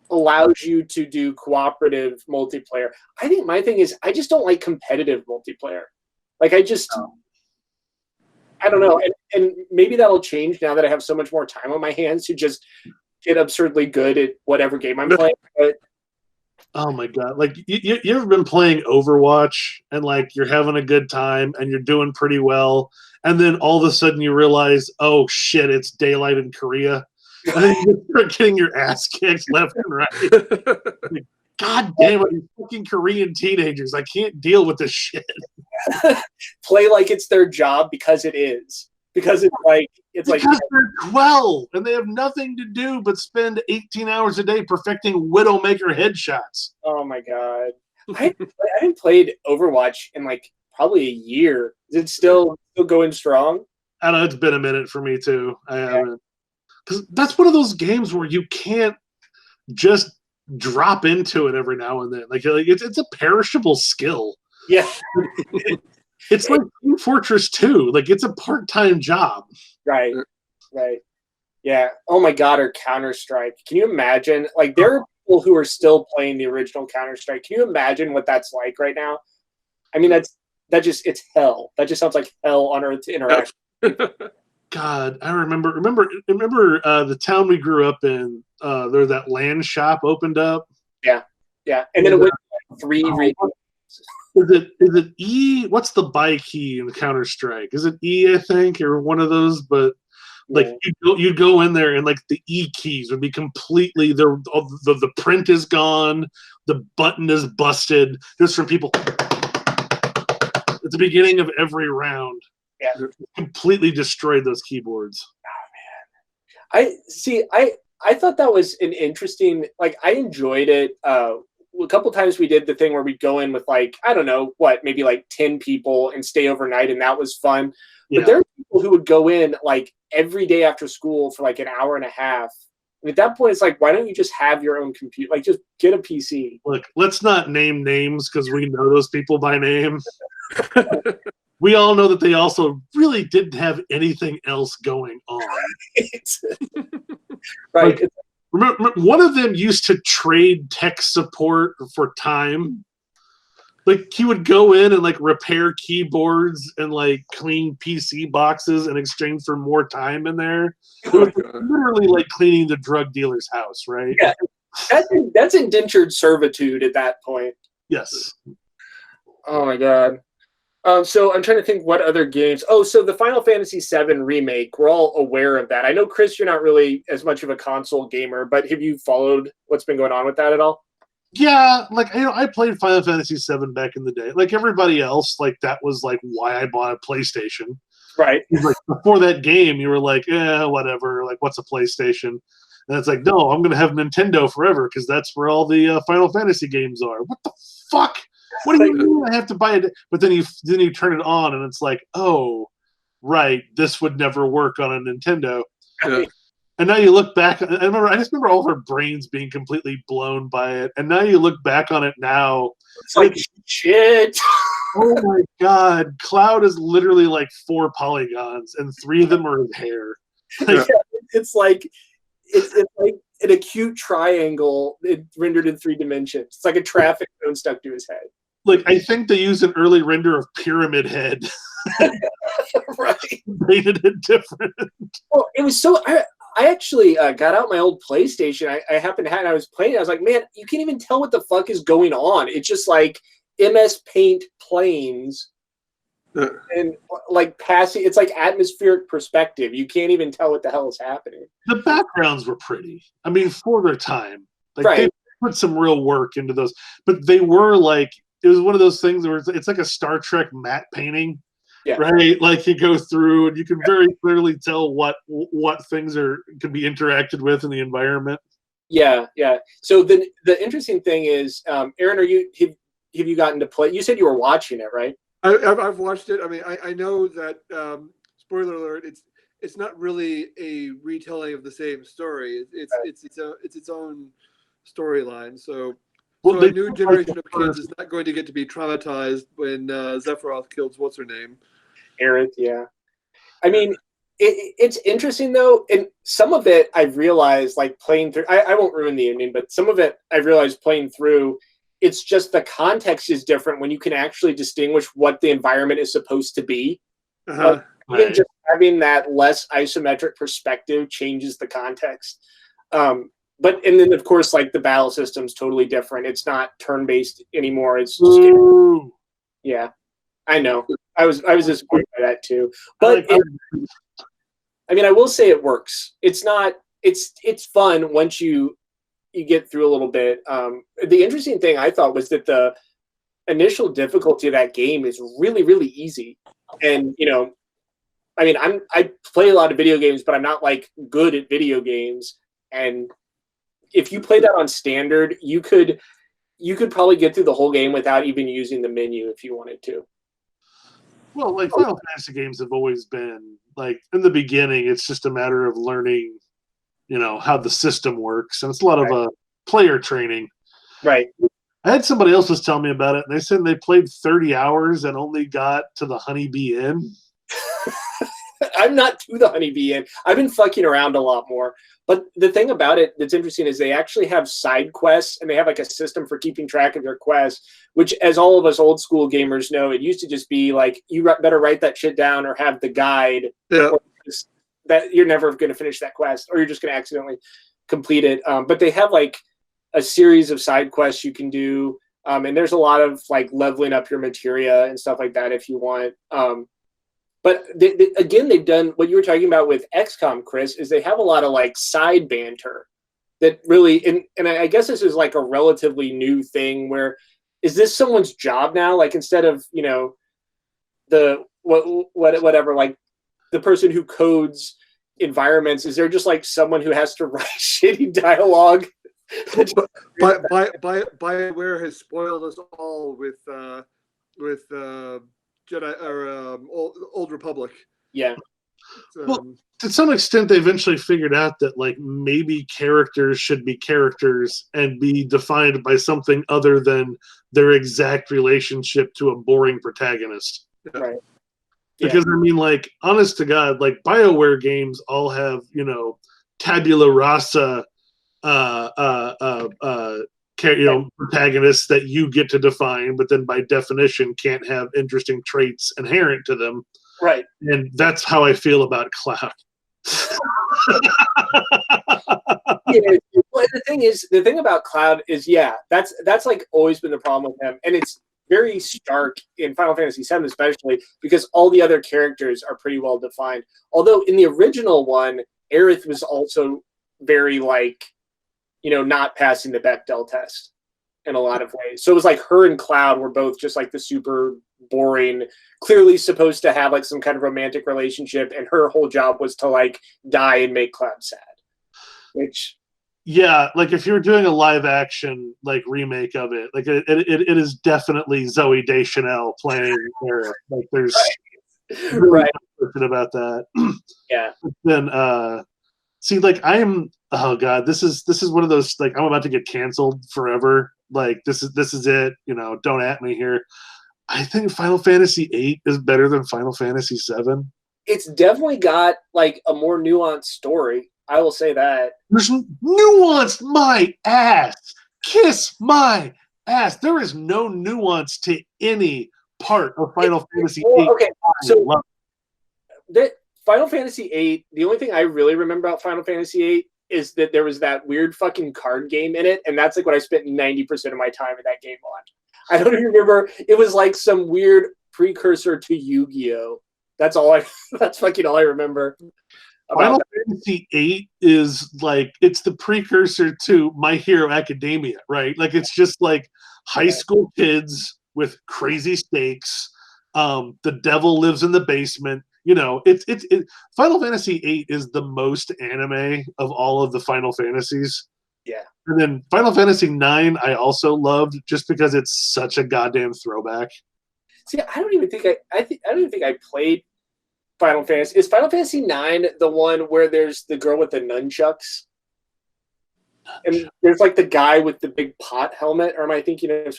allows you to do cooperative multiplayer. I think my thing is I just don't like competitive multiplayer. Like I don't know, and maybe that'll change now that I have so much more time on my hands to just get absurdly good at whatever game I'm playing. But oh my god! Like you ever been playing Overwatch and like you're having a good time and you're doing pretty well, and then all of a sudden you realize, oh shit, it's daylight in Korea. And then you start getting your ass kicked left and right. Like, god damn it, you fucking Korean teenagers. I can't deal with this shit. Play like it's their job because it is. Because because they're 12 and they have nothing to do but spend 18 hours a day perfecting Widowmaker headshots. Oh my god. I haven't played Overwatch in like probably a year. Is it still going strong? I don't know, it's been a minute for me too. I haven't. Because that's one of those games where you can't just drop into it every now and then. Like it's a perishable skill. Yeah. It's like Team Fortress 2. Like it's a part-time job. Right. Yeah. Oh my god, or Counter-Strike. Can you imagine? Like there are people who are still playing the original Counter-Strike. Can you imagine what that's like right now? I mean, it's hell. That just sounds like hell on earth to interact. God, I remember the town we grew up in. There that land shop opened up. Yeah, and then it went like 3 regions. Is it E? What's the buy key in the Counter-Strike? Is it E? I think, or one of those. But like you'd go in there and like the E keys would be completely the print is gone, the button is busted. Just from people at the beginning of every round. Yeah, completely destroyed those keyboards. Oh man, I thought that was an interesting. Like I enjoyed it. A couple times we did the thing where we'd go in with like I don't know what, maybe like 10 people and stay overnight, and that was fun. Yeah. But there are people who would go in like every day after school for like an hour and a half. And at that point, it's like, why don't you just have your own computer? Like, just get a PC. Look, let's not name names because we know those people by name. We all know that they also really didn't have anything else going on. Right. Like, remember, one of them used to trade tech support for time. Like, he would go in and, like, repair keyboards and, like, clean PC boxes in exchange for more time in there. It was literally like cleaning the drug dealer's house, right? Yeah. That's indentured servitude at that point. Yes. Oh, my God. So I'm trying to think what other games. Oh, so the Final Fantasy VII remake. We're all aware of that. I know, Chris, you're not really as much of a console gamer, but have you followed what's been going on with that at all? Yeah, like I played Final Fantasy VII back in the day. Like everybody else, like that was like why I bought a PlayStation. Right. Like before that game, you were like, whatever. Like, what's a PlayStation? And it's like, no, I'm gonna have Nintendo forever because that's where all the Final Fantasy games are. What the fuck? What do you mean I have to buy it? But then you turn it on and it's like, oh, right, this would never work on a Nintendo. Yeah. And now you look back. I just remember all of our brains being completely blown by it. And now you look back on it now. It's like shit. Oh my god, Cloud is literally like 4 polygons, and 3 of them are his hair. Like, it's like an acute triangle rendered in 3 dimensions. It's like a traffic cone stuck to his head. Like, I think they used an early render of Pyramid Head. Right. Rated it different. Well, it was so. I actually got out my old PlayStation. I happened to have it. I was playing it. I was like, man, you can't even tell what the fuck is going on. It's just like MS Paint planes and like passing. It's like atmospheric perspective. You can't even tell what the hell is happening. The backgrounds were pretty. I mean, for their time. Like, right. They put some real work into those. But they were like, it was one of those things where it's like a Star Trek matte painting. Yeah. Right, like you go through and you can very clearly tell what things can be interacted with in the environment. Yeah. So the interesting thing is, Aaron, have you gotten to play? You said you were watching it, right? I've watched it. I mean, I know that. Spoiler alert! It's not really a retelling of the same story. It's its own storyline. So. Well, a new generation of kids is not going to get to be traumatized when Sephiroth kills what's her name. Aerith, yeah. I mean, it's interesting though, and some of it I've realized, like playing through. I won't ruin the ending, but some of it I've realized playing through. It's just the context is different when you can actually distinguish what the environment is supposed to be. Uh-huh. Even just having that less isometric perspective changes the context. But and then of course, like the battle system's totally different. It's not turn-based anymore. It's just yeah. I know. I was disappointed by that too. But I mean, I will say it works. It's not. It's fun once you get through a little bit. The interesting thing I thought was that the initial difficulty of that game is really, really easy. And I mean, I play a lot of video games, but I'm not like good at video games. And if you play that on standard, you could probably get through the whole game without even using the menu if you wanted to. Well, like Final Fantasy games have always been like in the beginning, it's just a matter of learning, how the system works, and it's a lot of player training. Right. I had somebody else was telling me about it, and they said they played 30 hours and only got to the Honeybee Inn. I'm not to the Honeybee Inn. I've been fucking around a lot more. But the thing about it that's interesting is they actually have side quests, and they have like a system for keeping track of your quests, which, as all of us old school gamers know, it used to just be like, you better write that shit down or have the guide. Yeah. That you're never going to finish that quest, or you're just going to accidentally complete it. But they have like a series of side quests you can do. And there's a lot of like leveling up your materia and stuff like that if you want. But again, they've done what you were talking about with XCOM, Chris, is they have a lot of like side banter that really, and I guess this is like a relatively new thing where, is this someone's job now? Like instead of, whatever, like the person who codes environments, is there just like someone who has to write shitty dialogue? BioWare has spoiled us all with Jedi or Old Republic. Yeah. Well, to some extent, they eventually figured out that like maybe characters should be characters and be defined by something other than their exact relationship to a boring protagonist. Right. Because I mean, like, honest to God, like BioWare games all have tabula rasa, protagonists that you get to define, but then by definition can't have interesting traits inherent to them. Right. And that's how I feel about Cloud. Well, the thing about Cloud is, that's like always been the problem with him. And it's very stark in Final Fantasy VII, especially because all the other characters are pretty well defined. Although in the original one, Aerith was also very like, not passing the Bechdel test in a lot of ways. So it was like her and Cloud were both just like the super boring, clearly supposed to have like some kind of romantic relationship, and her whole job was to like die and make Cloud sad. Which, yeah, like if you're doing a live action like remake of it, like it is definitely Zooey Deschanel playing there. Like there's really no question about that. Yeah. Then see, like oh god, this is one of those, like I'm about to get canceled forever. Like this is it. Don't at me here. I think Final Fantasy VIII is better than Final Fantasy VII. It's definitely got like a more nuanced story. I will say that. There's nuance, my ass. Kiss my ass. There is no nuance to any part of Final Fantasy VIII. Okay, so Final Fantasy VIII, the only thing I really remember about Final Fantasy VIII is that there was that weird fucking card game in it, and that's like what I spent 90% of my time in that game on. I don't even remember. It was like some weird precursor to Yu-Gi-Oh! That's fucking all I remember. Final Fantasy VIII is like, it's the precursor to My Hero Academia, right? Like it's just like high school kids with crazy stakes. The devil lives in the basement. Final Fantasy VIII is the most anime of all of the Final Fantasies. Yeah. And then Final Fantasy IX I also loved just because it's such a goddamn throwback. See, I don't even think I played Final Fantasy. Is Final Fantasy IX the one where there's the girl with the nunchucks? And there's like the guy with the big pot helmet, or am I thinking of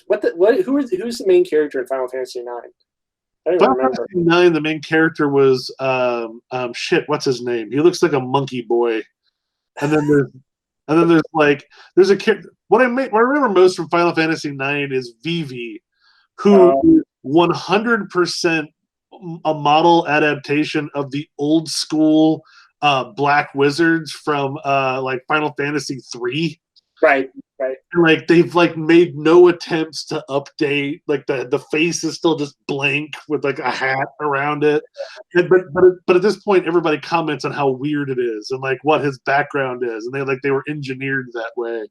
who's the main character in Final Fantasy IX? I don't even remember. Fantasy IX, the main character was what's his name? He looks like a monkey boy. And then there's a character. What I remember most from Final Fantasy IX is Vivi, who is 100% a model adaptation of the old school black wizards from like Final Fantasy III. Right. And like they've like made no attempts to update. Like the face is still just blank with like a hat around it. But at this point, everybody comments on how weird it is and like what his background is, and they were engineered that way.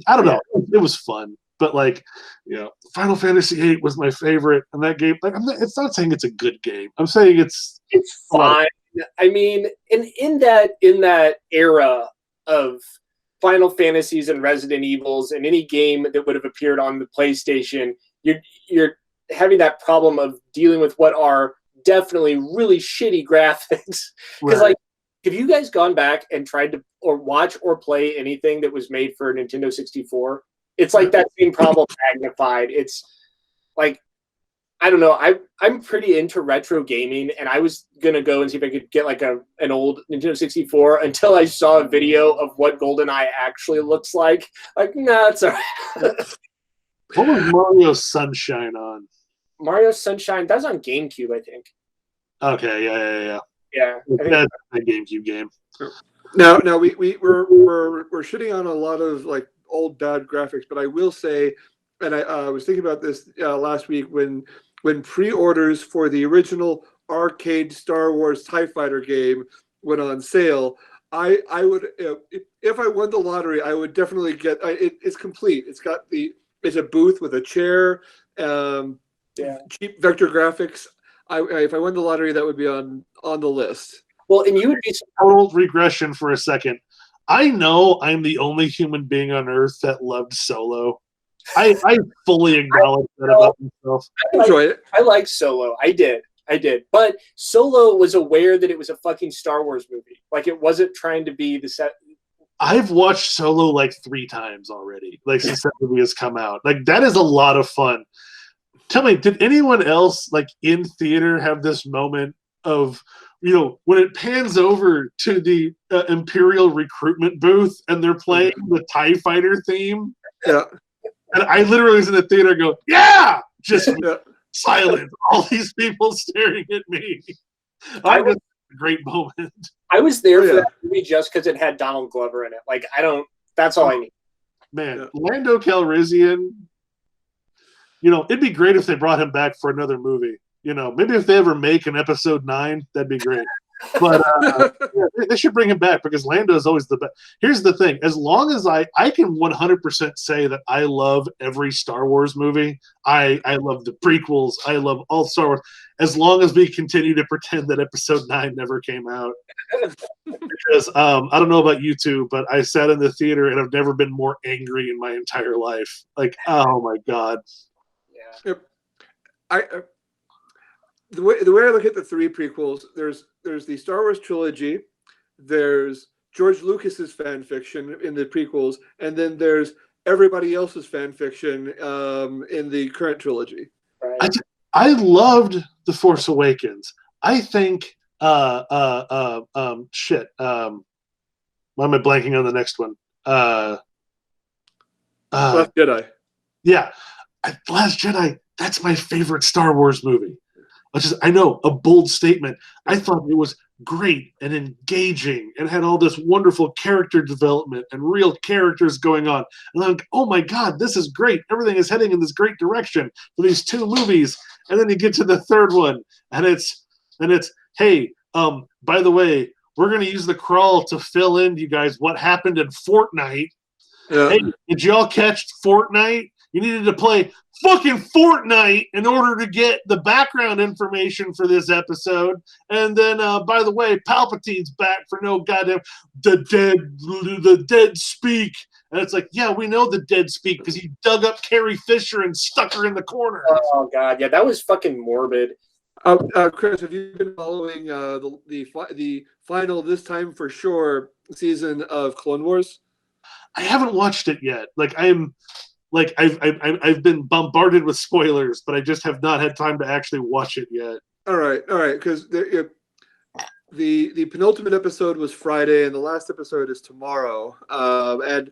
I don't know. It was fun. But like, Final Fantasy VIII was my favorite, and that game. Like, it's not saying it's a good game. I'm saying it's fine. I mean, in that era of Final Fantasies and Resident Evils and any game that would have appeared on the PlayStation, you're having that problem of dealing with what are definitely really shitty graphics. Because like, have you guys gone back and tried to or watch or play anything that was made for Nintendo 64? It's like that same problem magnified. It's like, I don't know. I'm pretty into retro gaming, and I was gonna go and see if I could get like an old Nintendo 64 until I saw a video of what GoldenEye actually looks like. Like, nah, it's all right. What was Mario Sunshine on? Mario Sunshine, that's on GameCube, I think. Okay, yeah. Yeah, that's a GameCube game. Now we're shitting on a lot of like old bad graphics, but I will say, and I was thinking about this last week when pre-orders for the original arcade Star Wars TIE Fighter game went on sale. I would, if I won the lottery, I would definitely get. It's complete. It's a booth with a chair, cheap vector graphics. If I won the lottery, that would be on the list. Well, and you would be total regression for a second. I know I'm the only human being on Earth that loved Solo. I fully acknowledge that about myself. I like Solo. I did. But Solo was aware that it was a fucking Star Wars movie. Like, it wasn't trying to be the set. I've watched Solo like 3 times already, like since that movie has come out. Like, that is a lot of fun. Tell me, did anyone else like in theater have this moment of, when it pans over to the Imperial recruitment booth and they're playing the TIE Fighter theme? Yeah. And I literally was in the theater go, yeah! Just silent. All these people staring at me. That was a great moment. I was there for that movie just because it had Donald Glover in it. Like, that's all I need. Man, Lando Calrissian. it'd be great if they brought him back for another movie. Maybe if they ever make an episode 9, that'd be great. But they should bring him back because Lando is always the best. Here's the thing: as long as I can 100% say that I love every Star Wars movie, I love the prequels, I love all Star Wars. As long as we continue to pretend that Episode 9 never came out, because I don't know about you two, but I sat in the theater and I've never been more angry in my entire life. Like, oh my god! Yeah. The way I look at the 3 prequels, there's the Star Wars trilogy, there's George Lucas's fan fiction in the prequels, and then there's everybody else's fan fiction in the current trilogy. Right. I loved The Force Awakens. I think why am I blanking on the next one? Last Jedi. Yeah, Last Jedi. That's my favorite Star Wars movie. I know, a bold statement. I thought it was great and engaging and had all this wonderful character development and real characters going on. And I'm like, oh my God, this is great. Everything is heading in this great direction for these 2 movies. And then you get to the 3rd one and it's, hey, by the way, we're going to use the crawl to fill in, you guys, what happened in Fortnite. Yeah. Hey, did y'all catch Fortnite? You needed to play fucking Fortnite in order to get the background information for this episode. And then, by the way, Palpatine's back for no goddamn the dead speak. And it's like, yeah, we know the dead speak because he dug up Carrie Fisher and stuck her in the corner. Oh god, yeah, that was fucking morbid. Chris, have you been following the final, this time for sure, season of Clone Wars? I haven't watched it yet. I've been bombarded with spoilers, but I just have not had time to actually watch it yet. All right, because the penultimate episode was Friday, and the last episode is tomorrow. And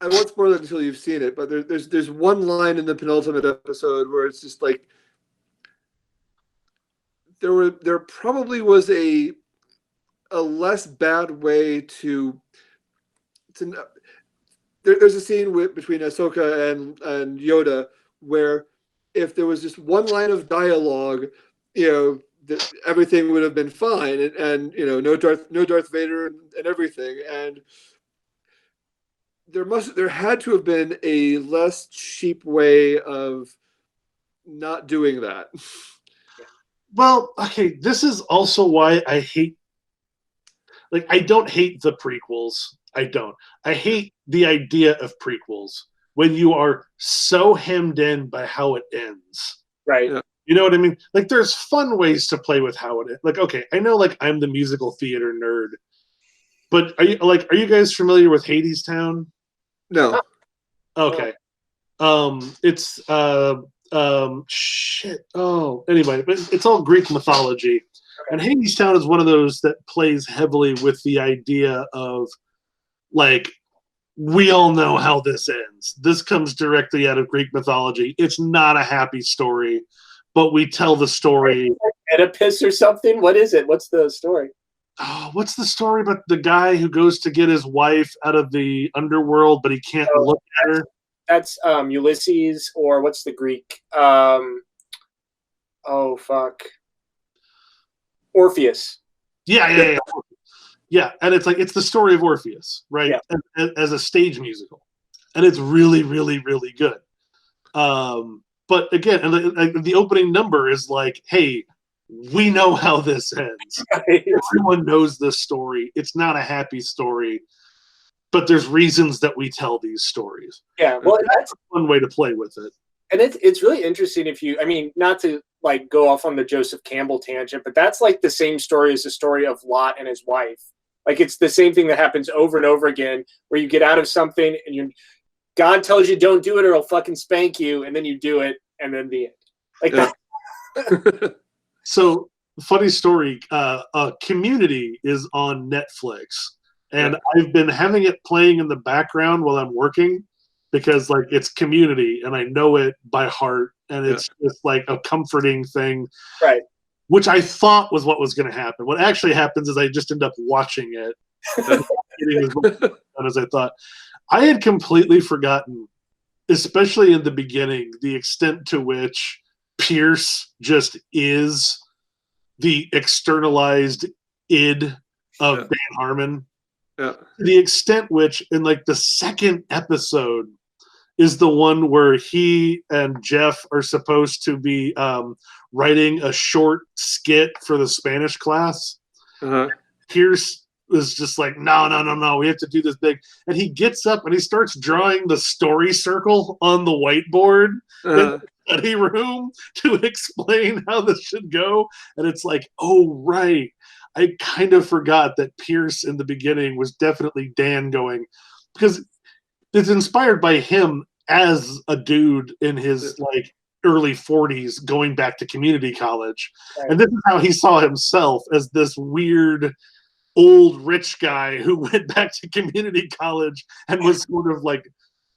I won't spoil it until you've seen it, but there's one line in the penultimate episode where it's just like there probably was a less bad way to. There's a scene between Ahsoka and Yoda where if there was just one line of dialogue, everything would have been fine, and no Darth Vader and everything. And there had to have been a less cheap way of not doing that. Well, okay, this is also why I hate. I don't hate the prequels. I don't. I hate the idea of prequels when you are so hemmed in by how it ends. Right. Yeah. You know what I mean? There's fun ways to play with how it ends. Okay, I know, I'm the musical theater nerd, but are you guys familiar with Hadestown? No. Okay. It's shit. Oh, anyway, but it's all Greek mythology, and Hadestown is one of those that plays heavily with the idea of we all know how this ends. This comes directly out of Greek mythology. It's not a happy story, but we tell the story. Oedipus or something? What is it? What's the story? Oh, what's the story about the guy who goes to get his wife out of the underworld, but he can't look at her? That's Ulysses, or what's the Greek? Oh, fuck. Orpheus. Yeah. Yeah, and it's the story of Orpheus, right? Yeah. As a stage musical, and it's really, really, really good. But again, the opening number is hey, we know how this ends. Everyone knows this story. It's not a happy story, but there's reasons that we tell these stories. Yeah, well, that's a fun way to play with it. And it's really interesting not to go off on the Joseph Campbell tangent, but that's the same story as the story of Lot and his wife. It's the same thing that happens over and over again, where you get out of something and God tells you don't do it or he'll fucking spank you, and then you do it, and then the end. That. So, funny story, Community is on Netflix, and I've been having it playing in the background while I'm working because it's Community, and I know it by heart, and it's just a comforting thing. Right. Which I thought was what was going to happen. What actually happens is I just end up watching it. Getting as much done as I thought. I had completely forgotten especially in the beginning, the extent to which Pierce just is the externalized id of Dan Harmon. Yeah. The extent which, in like the second episode, is the one where he and Jeff are supposed to be writing a short skit for the Spanish class. Pierce was just like, no, we have to do this big. And he gets up and he starts drawing the story circle on the whiteboard in the study room to explain how this should go. And it's like, oh, right. I kind of forgot that Pierce in the beginning was definitely Dan going, because it's inspired by him as a dude in his like early 40s going back to community college. Right. And this is how he saw himself, as this weird old rich guy who went back to community college and was sort of like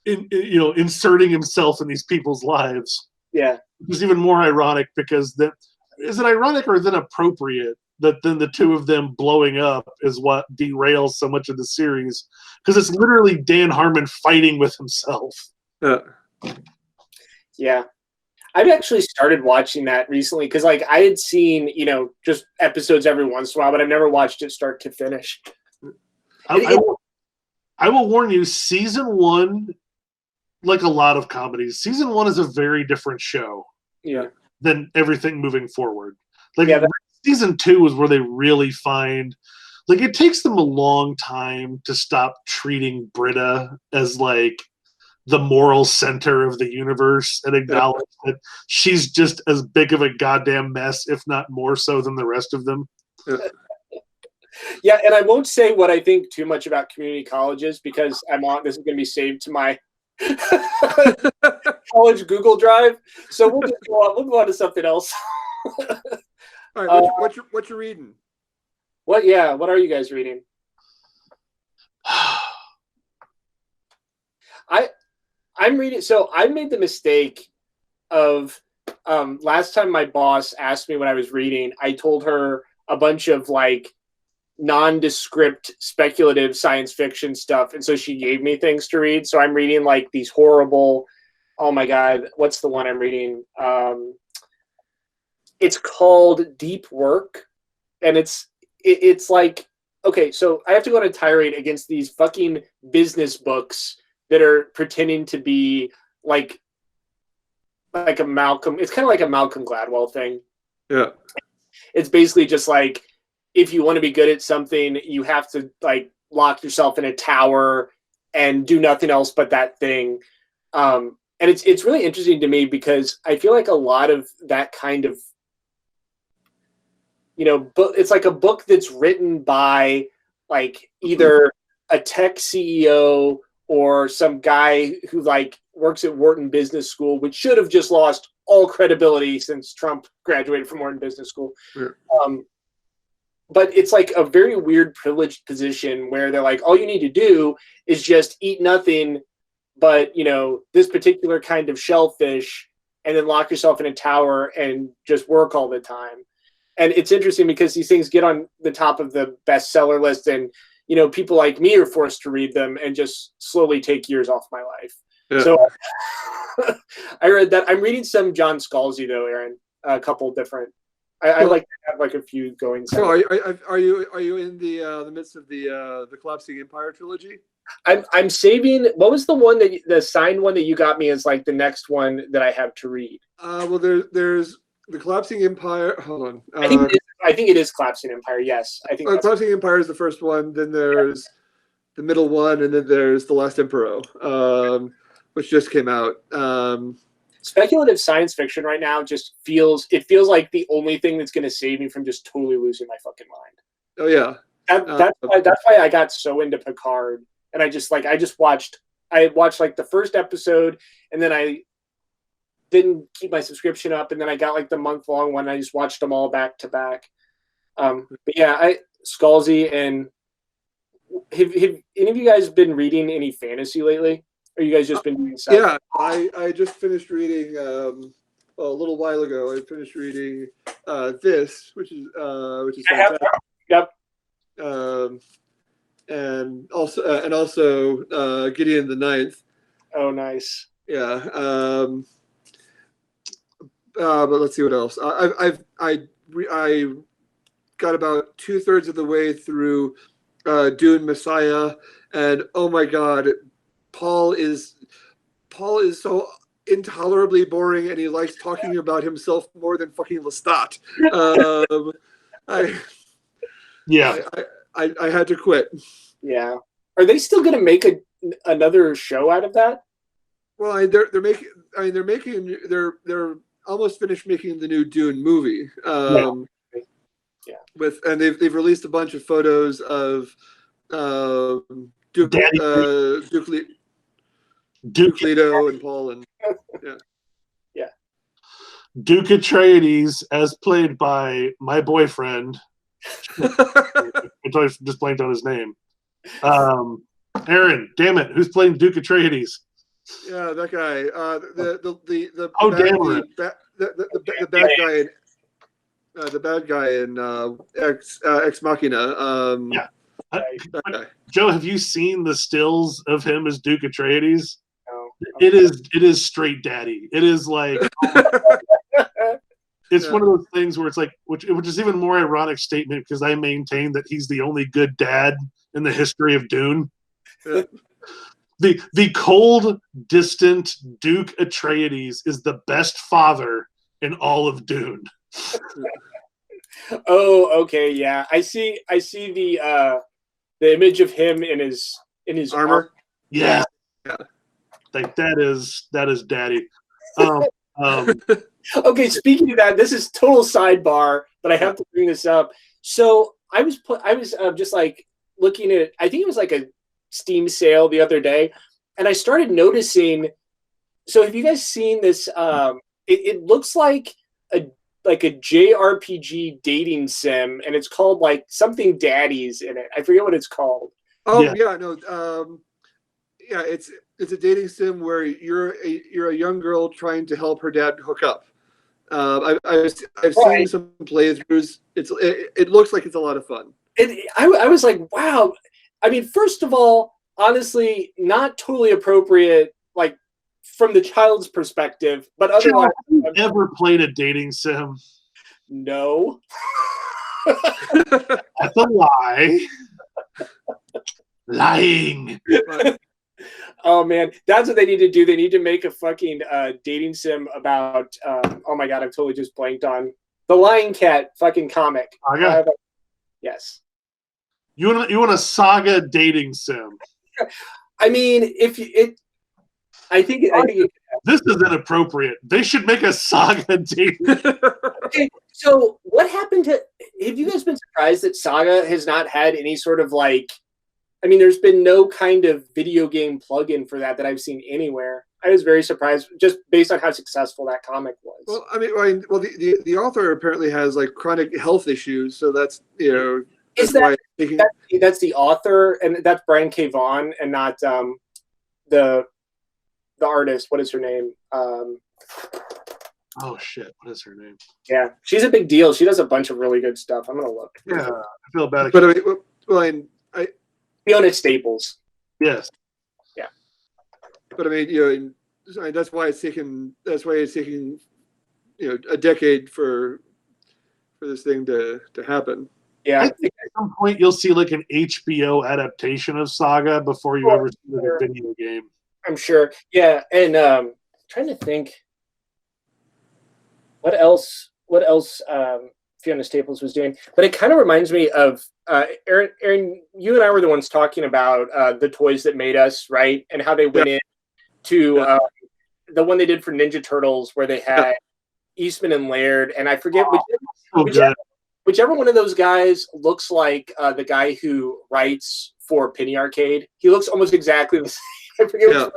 inserting himself in these people's lives. Yeah. It was even more ironic because is it ironic or is it appropriate that then the two of them blowing up is what derails so much of the series? Because it's literally Dan Harmon fighting with himself. Yeah. I've actually started watching that recently because, like, I had seen, just episodes every once in a while, but I've never watched it start to finish. I will warn you, season 1, like a lot of comedies, season 1 is a very different show than everything moving forward. Like, season 2 is where they really find, like, it takes them a long time to stop treating Britta as, like, the moral center of the universe and acknowledge that she's just as big of a goddamn mess, if not more so than the rest of them. Yeah, and I won't say what I think too much about community colleges because this is going to be saved to my college Google Drive. So we'll go on to something else. All right, what you reading? What are you guys reading? I'm reading. So I made the mistake of last time my boss asked me what I was reading, I told her a bunch of like nondescript speculative science fiction stuff. And so she gave me things to read. So I'm reading like these horrible, oh my God, what's the one I'm reading? It's called Deep Work. And it's like, okay, so I have to go on a tirade against these fucking business books that are pretending to be like a Malcolm. It's kind of like a Malcolm Gladwell thing. Yeah. It's basically just like, if you want to be good at something, you have to like lock yourself in a tower and do nothing else but that thing. And it's really interesting to me because I feel like a lot of that kind of, it's like a book that's written by like either a tech CEO or some guy who like works at Wharton Business School, which should have just lost all credibility since Trump graduated from Wharton Business School. Yeah. But it's like a very weird privileged position where they're like, all you need to do is just eat nothing but, this particular kind of shellfish and then lock yourself in a tower and just work all the time. And it's interesting because these things get on the top of the bestseller list and, people like me are forced to read them and just slowly take years off my life. Yeah. So I read that. I'm reading some John Scalzi though, Aaron, a couple different. I like to have like a few going. So are you in the midst of the Collapsing Empire trilogy? I'm saving. What was the one the signed one that you got me is like the next one that I have to read? Well, there's the Collapsing Empire. Hold on. I think it is Collapsing Empire. Yes, I think. Collapsing Empire is the first one. Then there's the middle one, and then there's The Last Emperor, which just came out. Speculative science fiction right now just feels like the only thing that's going to save me from just totally losing my fucking mind. Oh yeah, that's why I got so into Picard, and I watched like the first episode, and then I didn't keep my subscription up, and then I got like the month-long one. I just watched them all back to back. But yeah, Scalzi, and have any of you guys been reading any fantasy lately? Or you guys just been doing stuff? Yeah, I just finished reading a little while ago. I finished reading this, which is fantastic. Yep. And also Gideon the Ninth. Oh, nice. Yeah. But let's see what else. I got about 2/3 of the way through Dune Messiah, and oh my god, Paul is so intolerably boring, and he likes talking about himself more than fucking Lestat. I had to quit. Yeah. Are they still going to make another show out of that? Well, they're almost finished making the new Dune movie. And they've released a bunch of photos of Duke Leto and Paul and Duke Atreides, as played by my boyfriend. I totally just blanked on his name. Aaron, damn it, who's playing Duke Atreides? Yeah, that guy. The bad guy in Ex Machina. Joe, have you seen the stills of him as Duke Atreides? No. It is straight daddy. It is like it's one of those things where it's like, which is even more ironic statement because I maintain that he's the only good dad in the history of Dune. Yeah. The cold, distant Duke Atreides is the best father in all of Dune. Oh, okay, yeah. I see the image of him in his armor. Yeah. Like that is daddy. Okay, speaking of that, this is total sidebar, but I have to bring this up. So I was just like looking at, I think it was like a Steam sale the other day, and I started noticing. So have you guys seen this? It looks like a JRPG dating sim, and it's called like something Daddies in it. I forget what it's called. Oh yeah, no, it's a dating sim where you're a young girl trying to help her dad hook up. I've seen some playthroughs. It looks like it's a lot of fun. I was like, wow. I mean, first of all, honestly, not totally appropriate, like from the child's perspective, but otherwise. Have you ever played a dating sim? No. That's a lie. Lying. Oh man, that's what they need to do. They need to make a fucking dating sim about. Oh my god, I've totally just blanked on the Lion Cat fucking comic. Yes. You want a saga dating sim? I mean, I think this is inappropriate. They should make a saga dating. Okay, so what happened to? Have you guys been surprised that Saga has not had any sort of like? I mean, there's been no kind of video game plugin for that I've seen anywhere. I was very surprised, just based on how successful that comic was. Well, I mean, the author apparently has like chronic health issues, so that's that's the author, and that's Brian K. Vaughan, and not the artist. What is her name? Oh shit! What is her name? Yeah, she's a big deal. She does a bunch of really good stuff. I'm gonna look. Yeah, I feel bad. But I mean, Fiona Staples. Yes. Yeah. But I mean, that's why it's taken a decade for this thing to happen. Yeah. I think at some point you'll see like an HBO adaptation of Saga before you ever see a video game. I'm sure. Yeah, and trying to think what else Fiona Staples was doing. But it kind of reminds me of Aaron, you and I were the ones talking about the toys that made us, right? And how they went in to the one they did for Ninja Turtles where they had Eastman and Laird, and I forget whichever one of those guys looks like the guy who writes for Penny Arcade. He looks almost exactly the same. I forget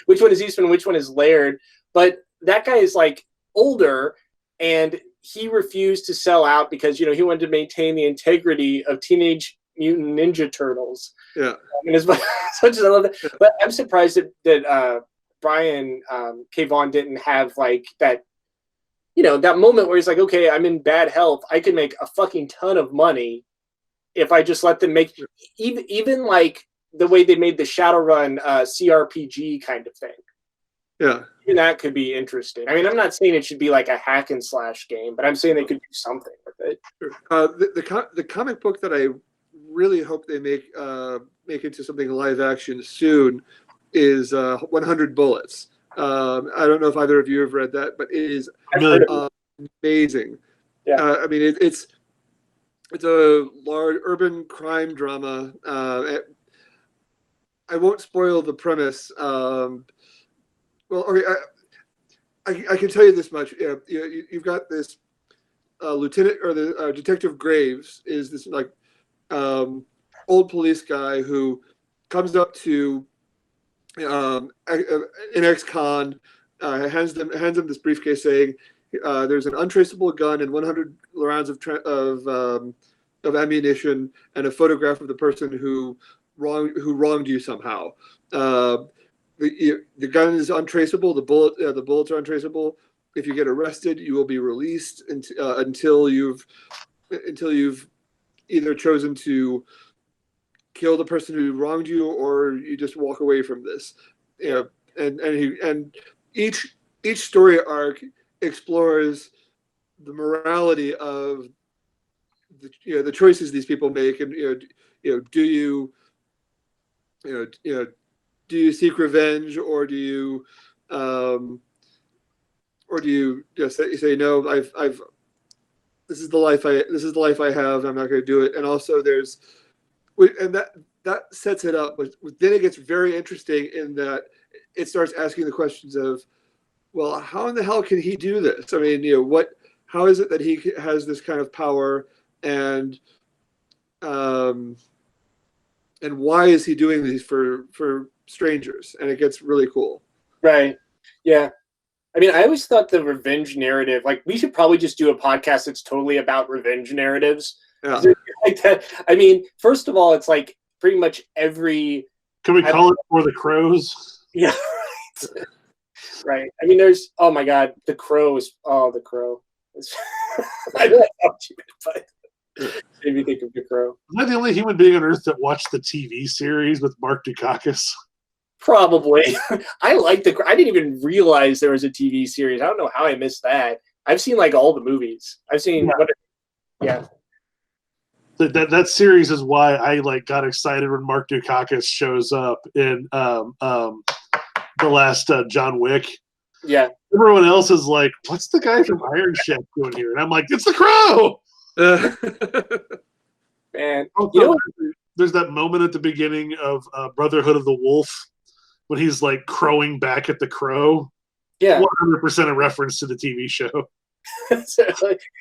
which one is Eastman, which one is Laird. But that guy is like older, and he refused to sell out because he wanted to maintain the integrity of Teenage Mutant Ninja Turtles. Yeah, and as much as I love that, but I'm surprised that Brian K. Vaughan didn't have like that. That moment where he's like, okay, I'm in bad health. I can make a fucking ton of money if I just let them make even like the way they made the Shadowrun CRPG kind of thing. Yeah. Even that could be interesting. I mean, I'm not saying it should be like a hack and slash game, but I'm saying they could do something with it. The comic book that I really hope they make into something live action soon is 100 Bullets. I don't know if either of you have read that, but it is amazing. Yeah. I mean, it's a large urban crime drama. I won't spoil the premise. Well, okay, I can tell you this much. You've got this lieutenant or the Detective Graves is this like old police guy who comes up to an ex-con, hands him this briefcase saying there's an untraceable gun and 100 rounds of ammunition and a photograph of the person who wronged you somehow. The gun is untraceable. The bullets are untraceable. If you get arrested, you will be released until you've either chosen to kill the person who wronged you, or you just walk away from this. And each story arc explores the morality of the choices these people make, and do you seek revenge, or do you just say no? I've this is the life I have. I'm not going to do it. And also that sets it up. But then it gets very interesting in that it starts asking the questions of, well, how in the hell can he do this? I mean, how is it that he has this kind of power, and why is he doing these for strangers? And it gets really cool. Right. Yeah. I mean, I always thought the revenge narrative, like, we should probably just do a podcast that's totally about revenge narratives. Yeah. Like that. I mean, first of all, it's like pretty much every. Can we call it For the Crows? Yeah. Right. I mean, there's, oh my God, The Crow is, The Crow. I don't know, but made me think of The Crow. Am I the only human being on Earth that watched the TV series with Mark Dukakis? Probably. I like I didn't even realize there was a TV series. I don't know how I missed that. I've seen like all the movies. I've seen yeah. That series is why I got excited when Mark Dukakis shows up in the last John Wick. Yeah. Everyone else is like, what's the guy from Iron Chef doing here? And I'm like, it's the Crow! Man. Also, there's that moment at the beginning of Brotherhood of the Wolf when he's like crowing back at the crow. Yeah. 100% a reference to the TV show.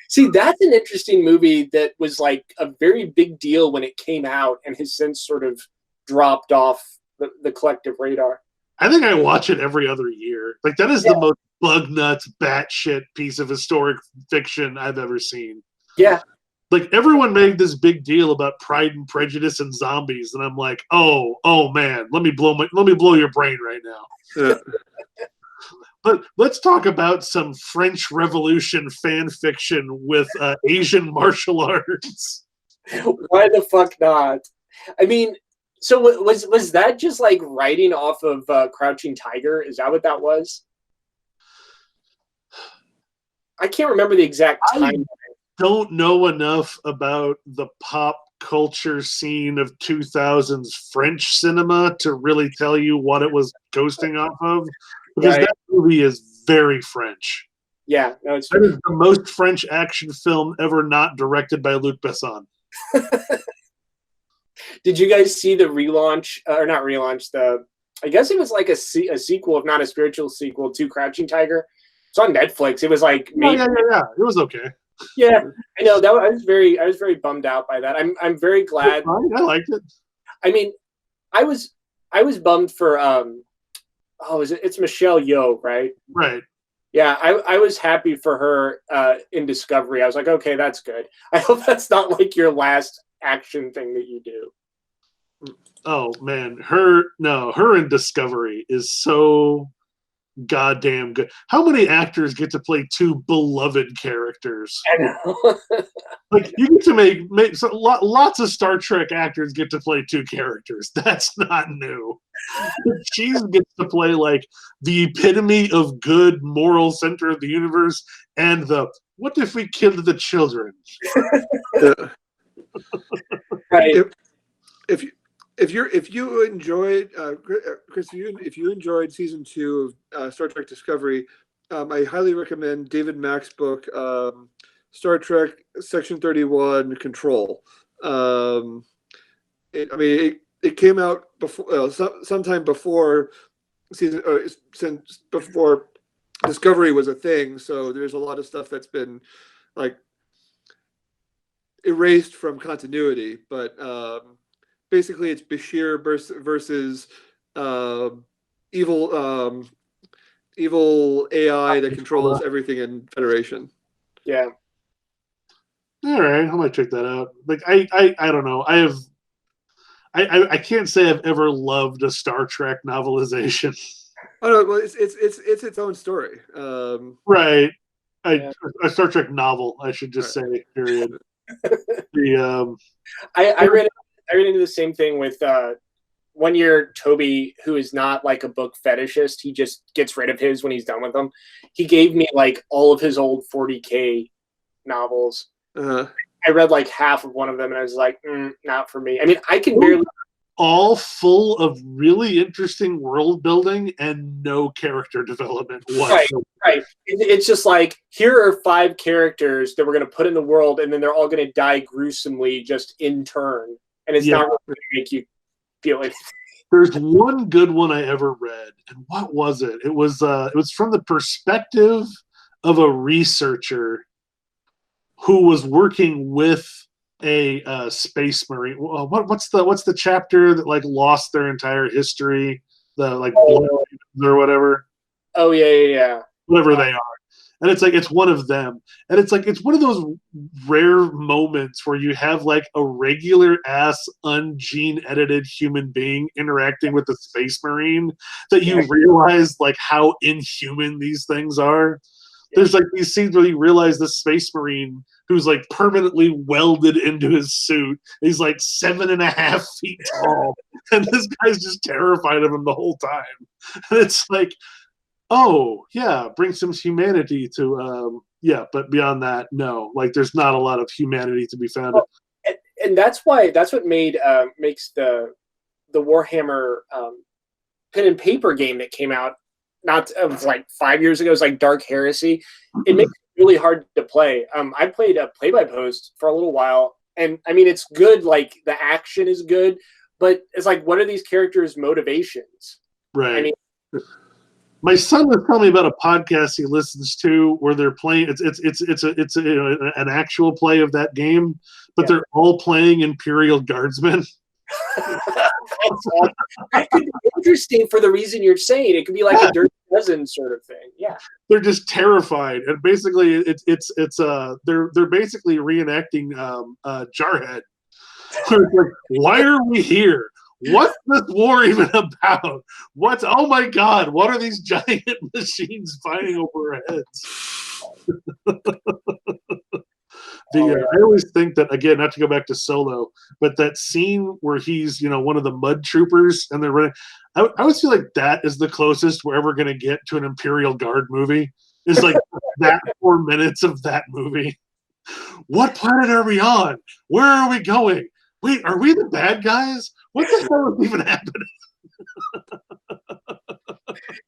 See, that's an interesting movie that was like a very big deal when it came out and has since sort of dropped off the collective radar. I think I watch it every other year. Like, that is the most bug nuts, batshit piece of historic fiction I've ever seen. Yeah. Like, everyone made this big deal about Pride and Prejudice and zombies, and I'm like, oh man, let me blow your brain right now. But let's talk about some French Revolution fan fiction with Asian martial arts. Why the fuck not? I mean, so was that just like writing off of Crouching Tiger? Is that what that was? I can't remember the exact time. Don't know enough about the pop culture scene of 2000s French cinema to really tell you what it was coasting off of, because that movie is very French. Yeah, no, it's that is the most French action film ever not directed by Luc Besson. Did you guys see the relaunch, or not relaunch, I guess it was like a sequel, if not a spiritual sequel, to Crouching Tiger? It's on Netflix. It was like yeah. It was okay. Yeah, I know. I was very bummed out by that. I'm very glad. I liked it. I mean, I was bummed for it's Michelle Yeoh, right? Right. Yeah, I was happy for her in Discovery. I was like, okay, that's good. I hope that's not like your last action thing that you do. Oh man, her in Discovery is so goddamn good. How many actors get to play two beloved characters? I know. Like, you get to make lots of Star Trek actors get to play two characters. That's not new. Cheese gets to play like the epitome of good moral center of the universe and the what if we killed the children? Right. If you enjoyed Chris, if you enjoyed season 2 of Star Trek Discovery, I highly recommend David Mack's book, Star Trek Section 31 Control. It came out before sometime before before Discovery was a thing. So there's a lot of stuff that's been like erased from continuity, but basically it's Bashir versus evil AI that controls everything in Federation. Yeah. All right, I might check that out. Like I don't know. I can't say I've ever loved a Star Trek novelization. Oh no, well it's its own story. Right. Yeah. A Star Trek novel, I should just say. Period. I ran into the same thing with one year. Toby, who is not like a book fetishist, he just gets rid of his when he's done with them. He gave me like all of his old 40K novels. I read like half of one of them, and I was like, not for me. I mean, I can barely. All full of really interesting world building and no character development whatsoever. Right. It's just like, here are 5 characters that we're going to put in the world, and then they're all going to die gruesomely just in turn. And it's not really going to make you feel anything. There's one good one I ever read, and what was it? It was from the perspective of a researcher who was working with a space marine. What's the chapter that like lost their entire history? The like blood or whatever. Oh yeah. Whatever they are. And it's like it's one of them. And it's like it's one of those rare moments where you have like a regular ass ungene edited human being interacting with the space marine that you realize like how inhuman these things are. There's like these scenes where you realize the space marine who's like permanently welded into his suit. He's like 7.5 feet tall, and this guy's just terrified of him the whole time. And it's like, oh yeah, bring some humanity to but beyond that, no. Like there's not a lot of humanity to be found. Well, and that's what makes the Warhammer pen and paper game that came out. It was like 5 years ago. It was like Dark Heresy. It makes it really hard to play. I played a play-by-post for a little while, and I mean it's good. Like the action is good, but it's like, what are these characters' motivations? Right. I mean, my son was telling me about a podcast he listens to where they're playing. It's an actual play of that game, but they're all playing Imperial Guardsmen. That could be interesting for the reason you're saying. It could be like a Dirty Dozen sort of thing. Yeah, they're just terrified, and basically, they're basically reenacting Jarhead. Like, why are we here? What's this war even about? Oh my God, what are these giant machines fighting over our heads? I always think that, again, not to go back to Solo, but that scene where he's, one of the mud troopers and they're running, I always feel like that is the closest we're ever going to get to an Imperial Guard movie. Is like that 4 minutes of that movie. What planet are we on? Where are we going? Wait, are we the bad guys? What the hell is even happening?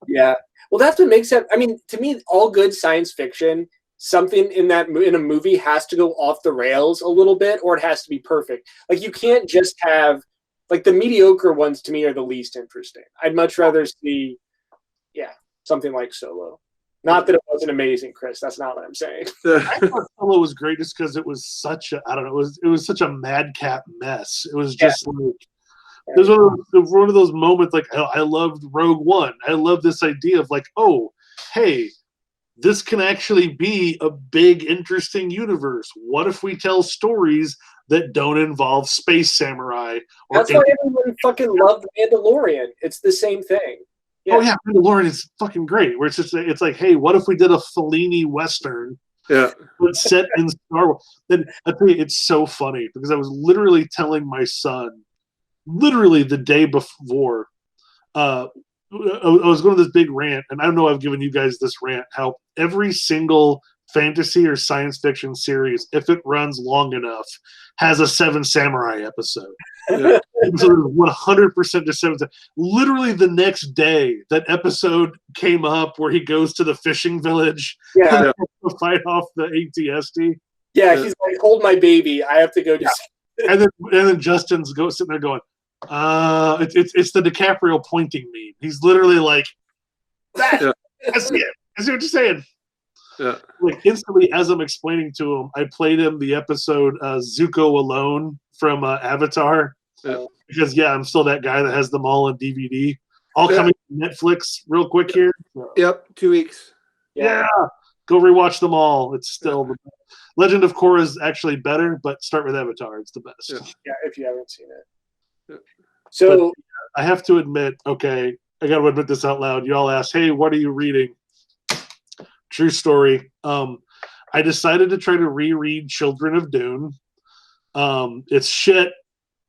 Yeah. Well, that's what makes it. I mean, to me, all good science fiction, something in a movie has to go off the rails a little bit, or it has to be perfect. Like you can't just have like the mediocre ones. To me, are the least interesting. I'd much rather see, something like Solo. Not that it wasn't amazing, Chris. That's not what I'm saying. I thought Solo was great just because it was such a it was such a madcap mess. It was just like. It was one of those moments like I loved Rogue One. I love this idea of like, oh, hey, this can actually be a big, interesting universe. What if we tell stories that don't involve space samurai? That's why everyone fucking loved Mandalorian. It's the same thing. Yeah. Oh yeah, Mandalorian is fucking great. Where it's like, hey, what if we did a Fellini Western? Yeah, but set in Star Wars. Then I tell you, it's so funny because I was literally telling my son, literally the day before, I was going to this big rant, and I don't know I've given you guys this rant, how every single fantasy or science fiction series, if it runs long enough, has a Seven Samurai episode. Yeah. So 100% to Seven. Literally the next day, that episode came up where he goes to the fishing village Yeah. to fight off the ATST. Yeah, he's like, hold my baby. I have to go do And then Justin's sitting there going, it's the DiCaprio pointing meme. He's literally like, that. Yeah. I see it. I see what you're saying. Yeah. Like instantly, as I'm explaining to him, I played him the episode Zuko Alone from Avatar. Yeah. Because I'm still that guy that has them all on DVD. All coming to Netflix real quick here. So, Yep, 2 weeks. yeah, go rewatch them all. It's still the best. Legend of Korra is actually better, but start with Avatar. It's the best. Yeah. if you haven't seen it. Yeah. So I have to admit, okay, I got to admit this out loud. You all asked, hey, what are you reading? True story. I decided to try to reread Children of Dune. It's shit.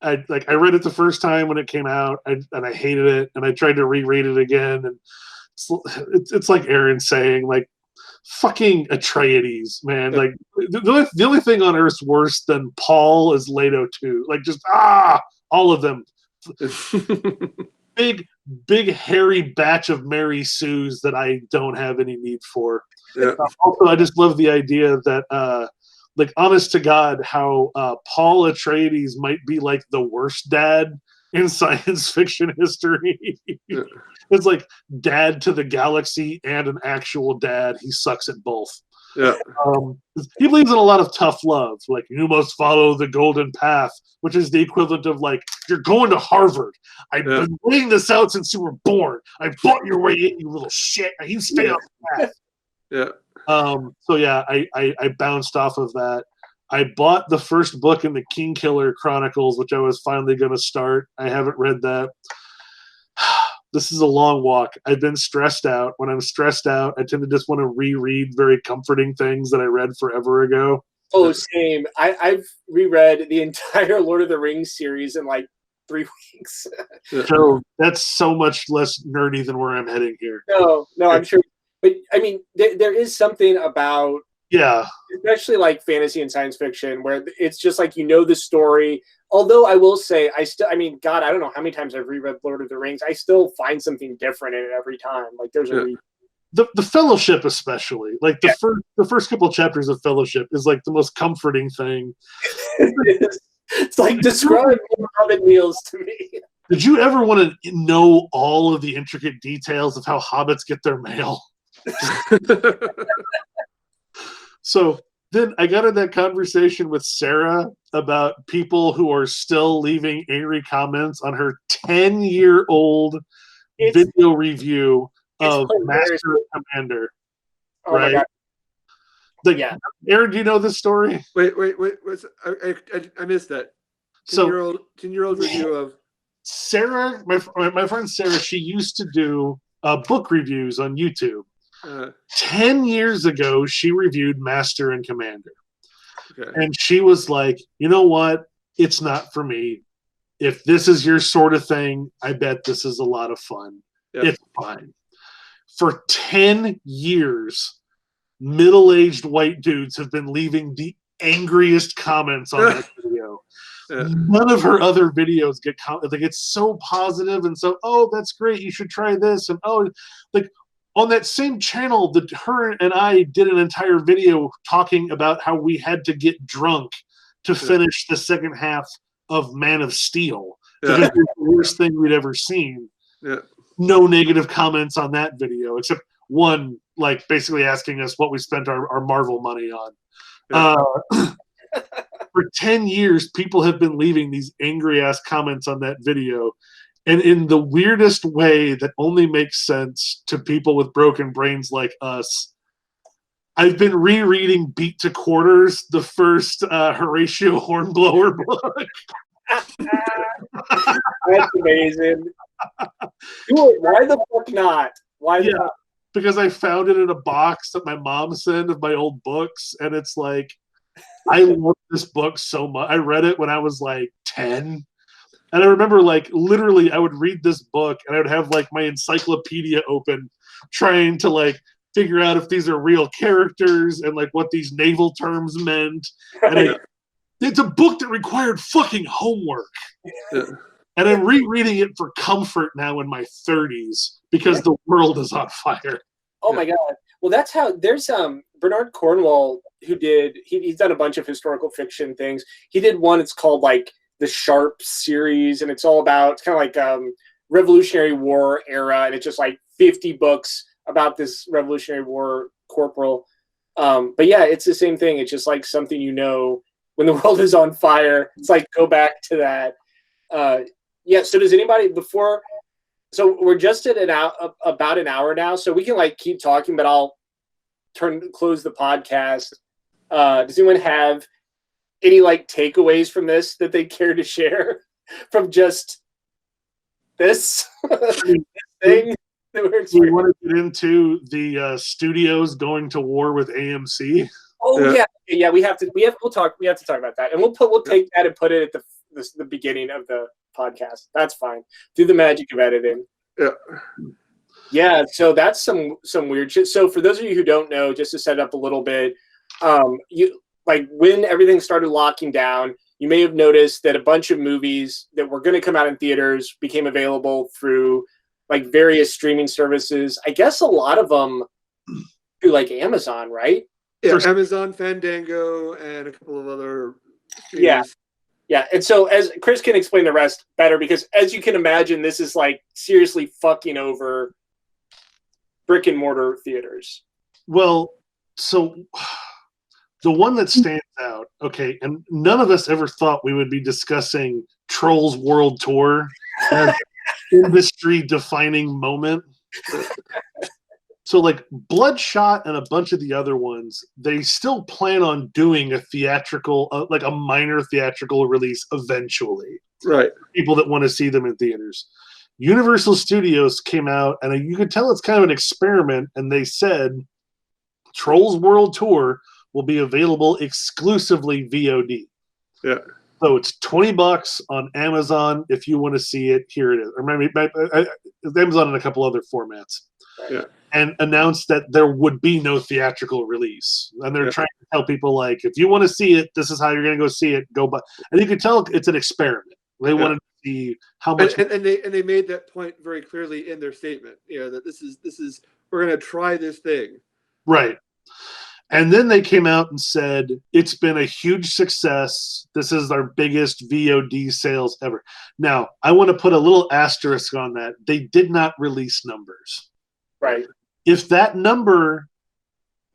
I read it the first time when it came out, and I hated it, and I tried to reread it again, and it's like Aaron saying, like, fucking Atreides, man. Like the only thing on earth's worse than Paul is Leto too. Like just all of them. big hairy batch of Mary Sues that I don't have any need for. Yeah. Also, I just love the idea that like honest to God, how Paul Atreides might be like the worst dad in science fiction history. Yeah. It's like dad to the galaxy and an actual dad. He sucks at both. Yeah. He believes in a lot of tough love, like you must follow the golden path, which is the equivalent of like you're going to Harvard. I've been laying this out since you were born. I bought your way in, you little shit. You stay on the path. Yeah. So yeah, I bounced off of that. I bought the first book in the King Killer Chronicles, which I was finally going to start. I haven't read that. This is a long walk. I've been stressed out. When I'm stressed out, I tend to just want to reread very comforting things that I read forever ago. Oh, same. I've reread the entire Lord of the Rings series in like 3 weeks. So that's so much less nerdy than where I'm heading here. No, I'm sure. But I mean, there is something about, especially like fantasy and science fiction, where it's just like the story. Although I will say, God, I don't know how many times I've reread Lord of the Rings. I still find something different in it every time. Like there's the Fellowship, especially like the first couple of chapters of Fellowship is like the most comforting thing. It's like describe Hobbit meals to me. Did you ever want to know all of the intricate details of how hobbits get their mail? So then I got in that conversation with Sarah about people who are still leaving angry comments on her 10-year-old video review of Master and Commander. Oh right? My God. Like, Aaron, do you know this story? Wait. I missed that. 10-year-old review of Sarah. My friend Sarah. She used to do book reviews on YouTube. 10 years ago, she reviewed Master and Commander. Okay. And she was like, you know what? It's not for me. If this is your sort of thing, I bet this is a lot of fun. Yep. It's fine. For 10 years, middle-aged white dudes have been leaving the angriest comments on that video. Yeah. None of her other videos get comments. Like, it's so positive and so, oh, that's great. You should try this. And, oh, like, on that same channel, her and I did an entire video talking about how we had to get drunk to finish the second half of Man of Steel. Because it's the worst thing we'd ever seen. Yeah. No negative comments on that video, except one, like, basically asking us what we spent our Marvel money on. Yeah. For 10 years, people have been leaving these angry-ass comments on that video. And in the weirdest way that only makes sense to people with broken brains like us, I've been rereading Beat to Quarters, the first Horatio Hornblower book. That's amazing. Why the fuck not? Why not? Because I found it in a box that my mom sent of my old books, and it's like, I love this book so much. I read it when I was like 10. And I remember, like, literally, I would read this book, and I would have, like, my encyclopedia open, trying to, like, figure out if these are real characters and, like, what these naval terms meant. And it's a book that required fucking homework. Yeah. And I'm rereading it for comfort now in my 30s because the world is on fire. Oh my God. Well, that's how there's Bernard Cornwell who did he's done a bunch of historical fiction things. He did one, it's called like the Sharp series, and it's all about, it's kind of like Revolutionary War era, and it's just like 50 books about this Revolutionary War corporal. But yeah, it's the same thing. It's just like something, you know, when the world is on fire, it's like go back to that. Yeah, so does anybody before, so we're just at about an hour now, so we can like keep talking, but I'll close the podcast. Does anyone have any like takeaways from this that they care to share from just this thing that we're experiencing? We want to get into the studios going to war with AMC. Oh yeah. We have to talk about that, and we'll take that and put it at the beginning of the podcast. That's fine. Do the magic of editing. Yeah. So that's some weird shit. So for those of you who don't know, just to set up a little bit, you like when everything started locking down, you may have noticed that a bunch of movies that were going to come out in theaters became available through like various streaming services. I guess a lot of them through like Amazon, right? Yeah, Amazon, Fandango, and a couple of other streamers. Yeah, and so as Chris can explain the rest better, because as you can imagine, this is like seriously fucking over brick and mortar theaters. Well, so the one that stands out, okay, and none of us ever thought we would be discussing Trolls World Tour as industry-defining moment. So, like, Bloodshot and a bunch of the other ones, they still plan on doing a theatrical, like a minor theatrical release eventually. Right. People that want to see them in theaters. Universal Studios came out, and you could tell it's kind of an experiment, and they said Trolls World Tour will be available exclusively VOD. Yeah. So it's $20 on Amazon if you want to see it. Here it is. Or maybe Amazon and a couple other formats. Yeah. And announced that there would be no theatrical release. And they're trying to tell people, like, if you want to see it, this is how you're going to go see it. Go buy. And you can tell it's an experiment. They wanted to see how much. And they made that point very clearly in their statement. You know, that this is we're going to try this thing. Right. And then they came out and said, it's been a huge success. This is our biggest VOD sales ever. Now, I want to put a little asterisk on that. They did not release numbers. Right. If that number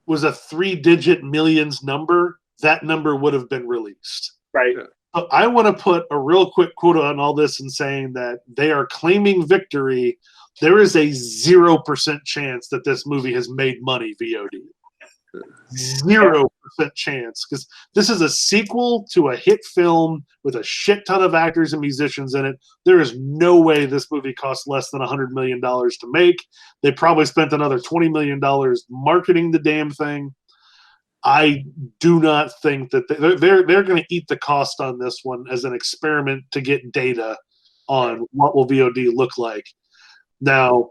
was a 3-digit millions number, that number would have been released. Right. So I want to put a real quick quote on all this and saying that they are claiming victory. There is a 0% chance that this movie has made money VOD. 0% chance, because this is a sequel to a hit film with a shit ton of actors and musicians in it. There is no way this movie cost less than $100 million to make. They probably spent another $20 million marketing the damn thing. I do not think that they're going to eat the cost on this one as an experiment to get data on what will VOD look like. Now,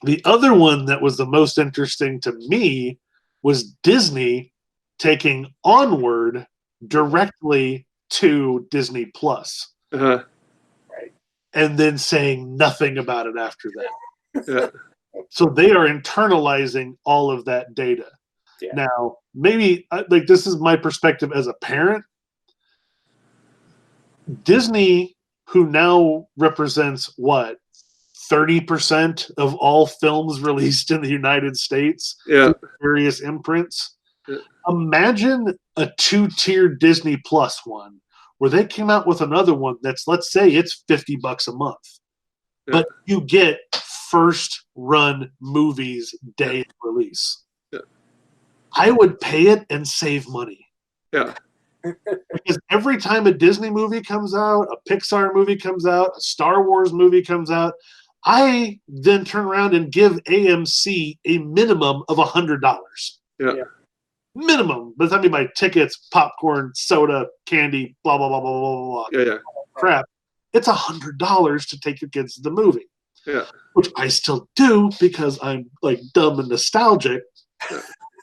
the other one that was the most interesting to me was Disney taking Onward directly to Disney Plus. Right. And then saying nothing about it after that. Yeah. So they are internalizing all of that data. Yeah. Now, maybe, like, this is my perspective as a parent. Disney, who now represents what? 30% of all films released in the United States, various imprints. Yeah. Imagine a 2-tier Disney Plus one where they came out with another one that's, let's say it's $50 a month, but you get first run movies day of release. Yeah. I would pay it and save money. Yeah. Because every time a Disney movie comes out, a Pixar movie comes out, a Star Wars movie comes out, I then turn around and give AMC a minimum of $100. Yeah. Minimum. By the time you buy tickets, popcorn, soda, candy, blah, blah, blah, blah, blah, blah, Yeah. crap. it's $100 to take your kids to the movie. Yeah. Which I still do because I'm like dumb and nostalgic.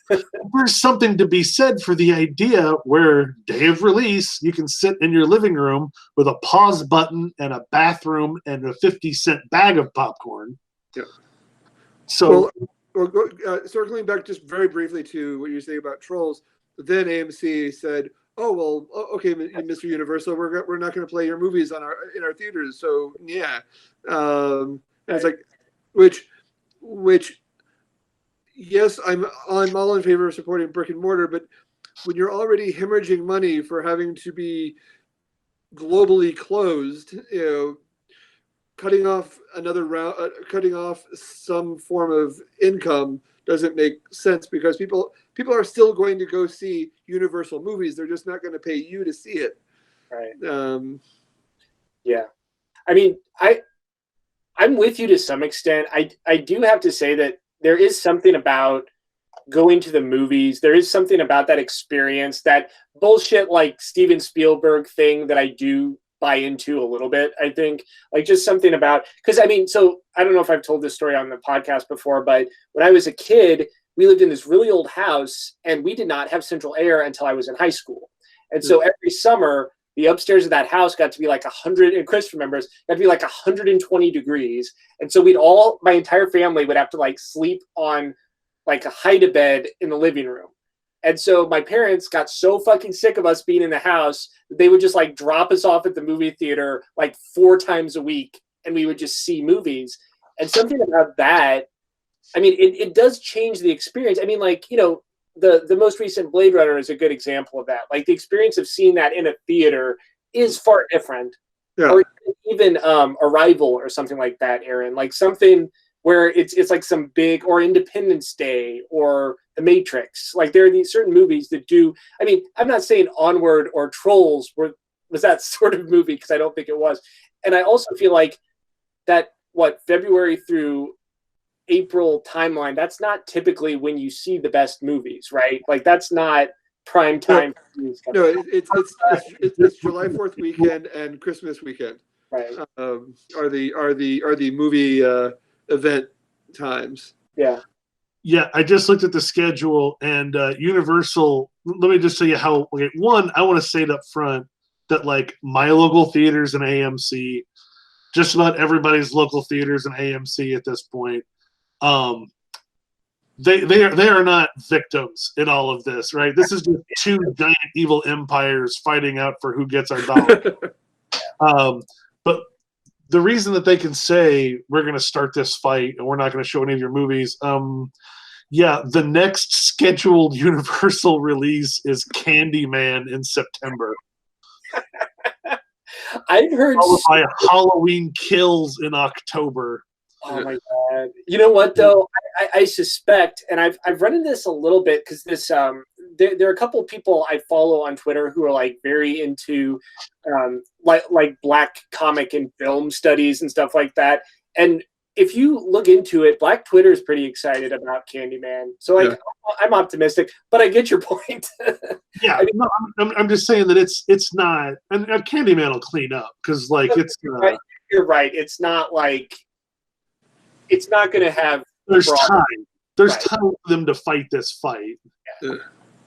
There's something to be said for the idea where day of release, you can sit in your living room with a pause button and a bathroom and a 50-cent bag of popcorn. Yeah. So, circling back just very briefly to what you say about Trolls, then AMC said, "Oh well, okay, Mr. Universal, we're not going to play your movies in our theaters." So yeah, and it's like, which, yes, I'm all in favor of supporting brick and mortar, but when you're already hemorrhaging money for having to be globally closed, cutting off cutting off some form of income doesn't make sense, because people are still going to go see Universal movies. They're just not going to pay you to see it. Right. Yeah. I mean, I'm with you to some extent. I do have to say that there is something about going to the movies. There is something about that experience, that bullshit like Steven Spielberg thing that I do buy into a little bit. I think like just something about, because I mean, so I don't know if I've told this story on the podcast before, but when I was a kid, we lived in this really old house and we did not have central air until I was in high school. And so every summer, the upstairs of that house got to be like 100, and Chris remembers, got to be like 120 degrees. And so my entire family would have to like sleep on like a hide-a-bed in the living room. And so my parents got so fucking sick of us being in the house that they would just like drop us off at the movie theater like 4 times a week, and we would just see movies. And something about that, I mean, it does change the experience. I mean, like, the most recent Blade Runner is a good example of that. Like the experience of seeing that in a theater is far different. Yeah. Or even Arrival or something like that, Aaron. Like something where it's like some big, or Independence Day or The Matrix. Like there are these certain movies that do. I mean, I'm not saying Onward or Trolls was that sort of movie, because I don't think it was. And I also feel like that February through April timeline, that's not typically when you see the best movies, right? Like that's not prime time. No, it's July 4th weekend and Christmas weekend. Right. Are the movie event times. Yeah. Yeah, I just looked at the schedule, and Universal, let me just tell you how, okay, one, I want to say it up front that like my local theaters and AMC, just about everybody's local theaters and AMC at this point, they are not victims in all of this, right? This is just 2 giant evil empires fighting out for who gets our dollar. But the reason that they can say we're going to start this fight and we're not going to show any of your movies, the next scheduled Universal release is Candyman in September. I've heard by Halloween Kills in October. Oh my god! You know what though? I suspect, and I've run into this a little bit, because this there are a couple of people I follow on Twitter who are like very into like Black comic and film studies and stuff like that. And if you look into it, Black Twitter is pretty excited about Candyman. So like I'm optimistic, but I get your point. Yeah, I mean, no, I'm just saying that it's not, and Candyman will clean up, because like it's. You're right. It's not like. It's not going to have. There's time. There's time for them to fight this fight. Yeah.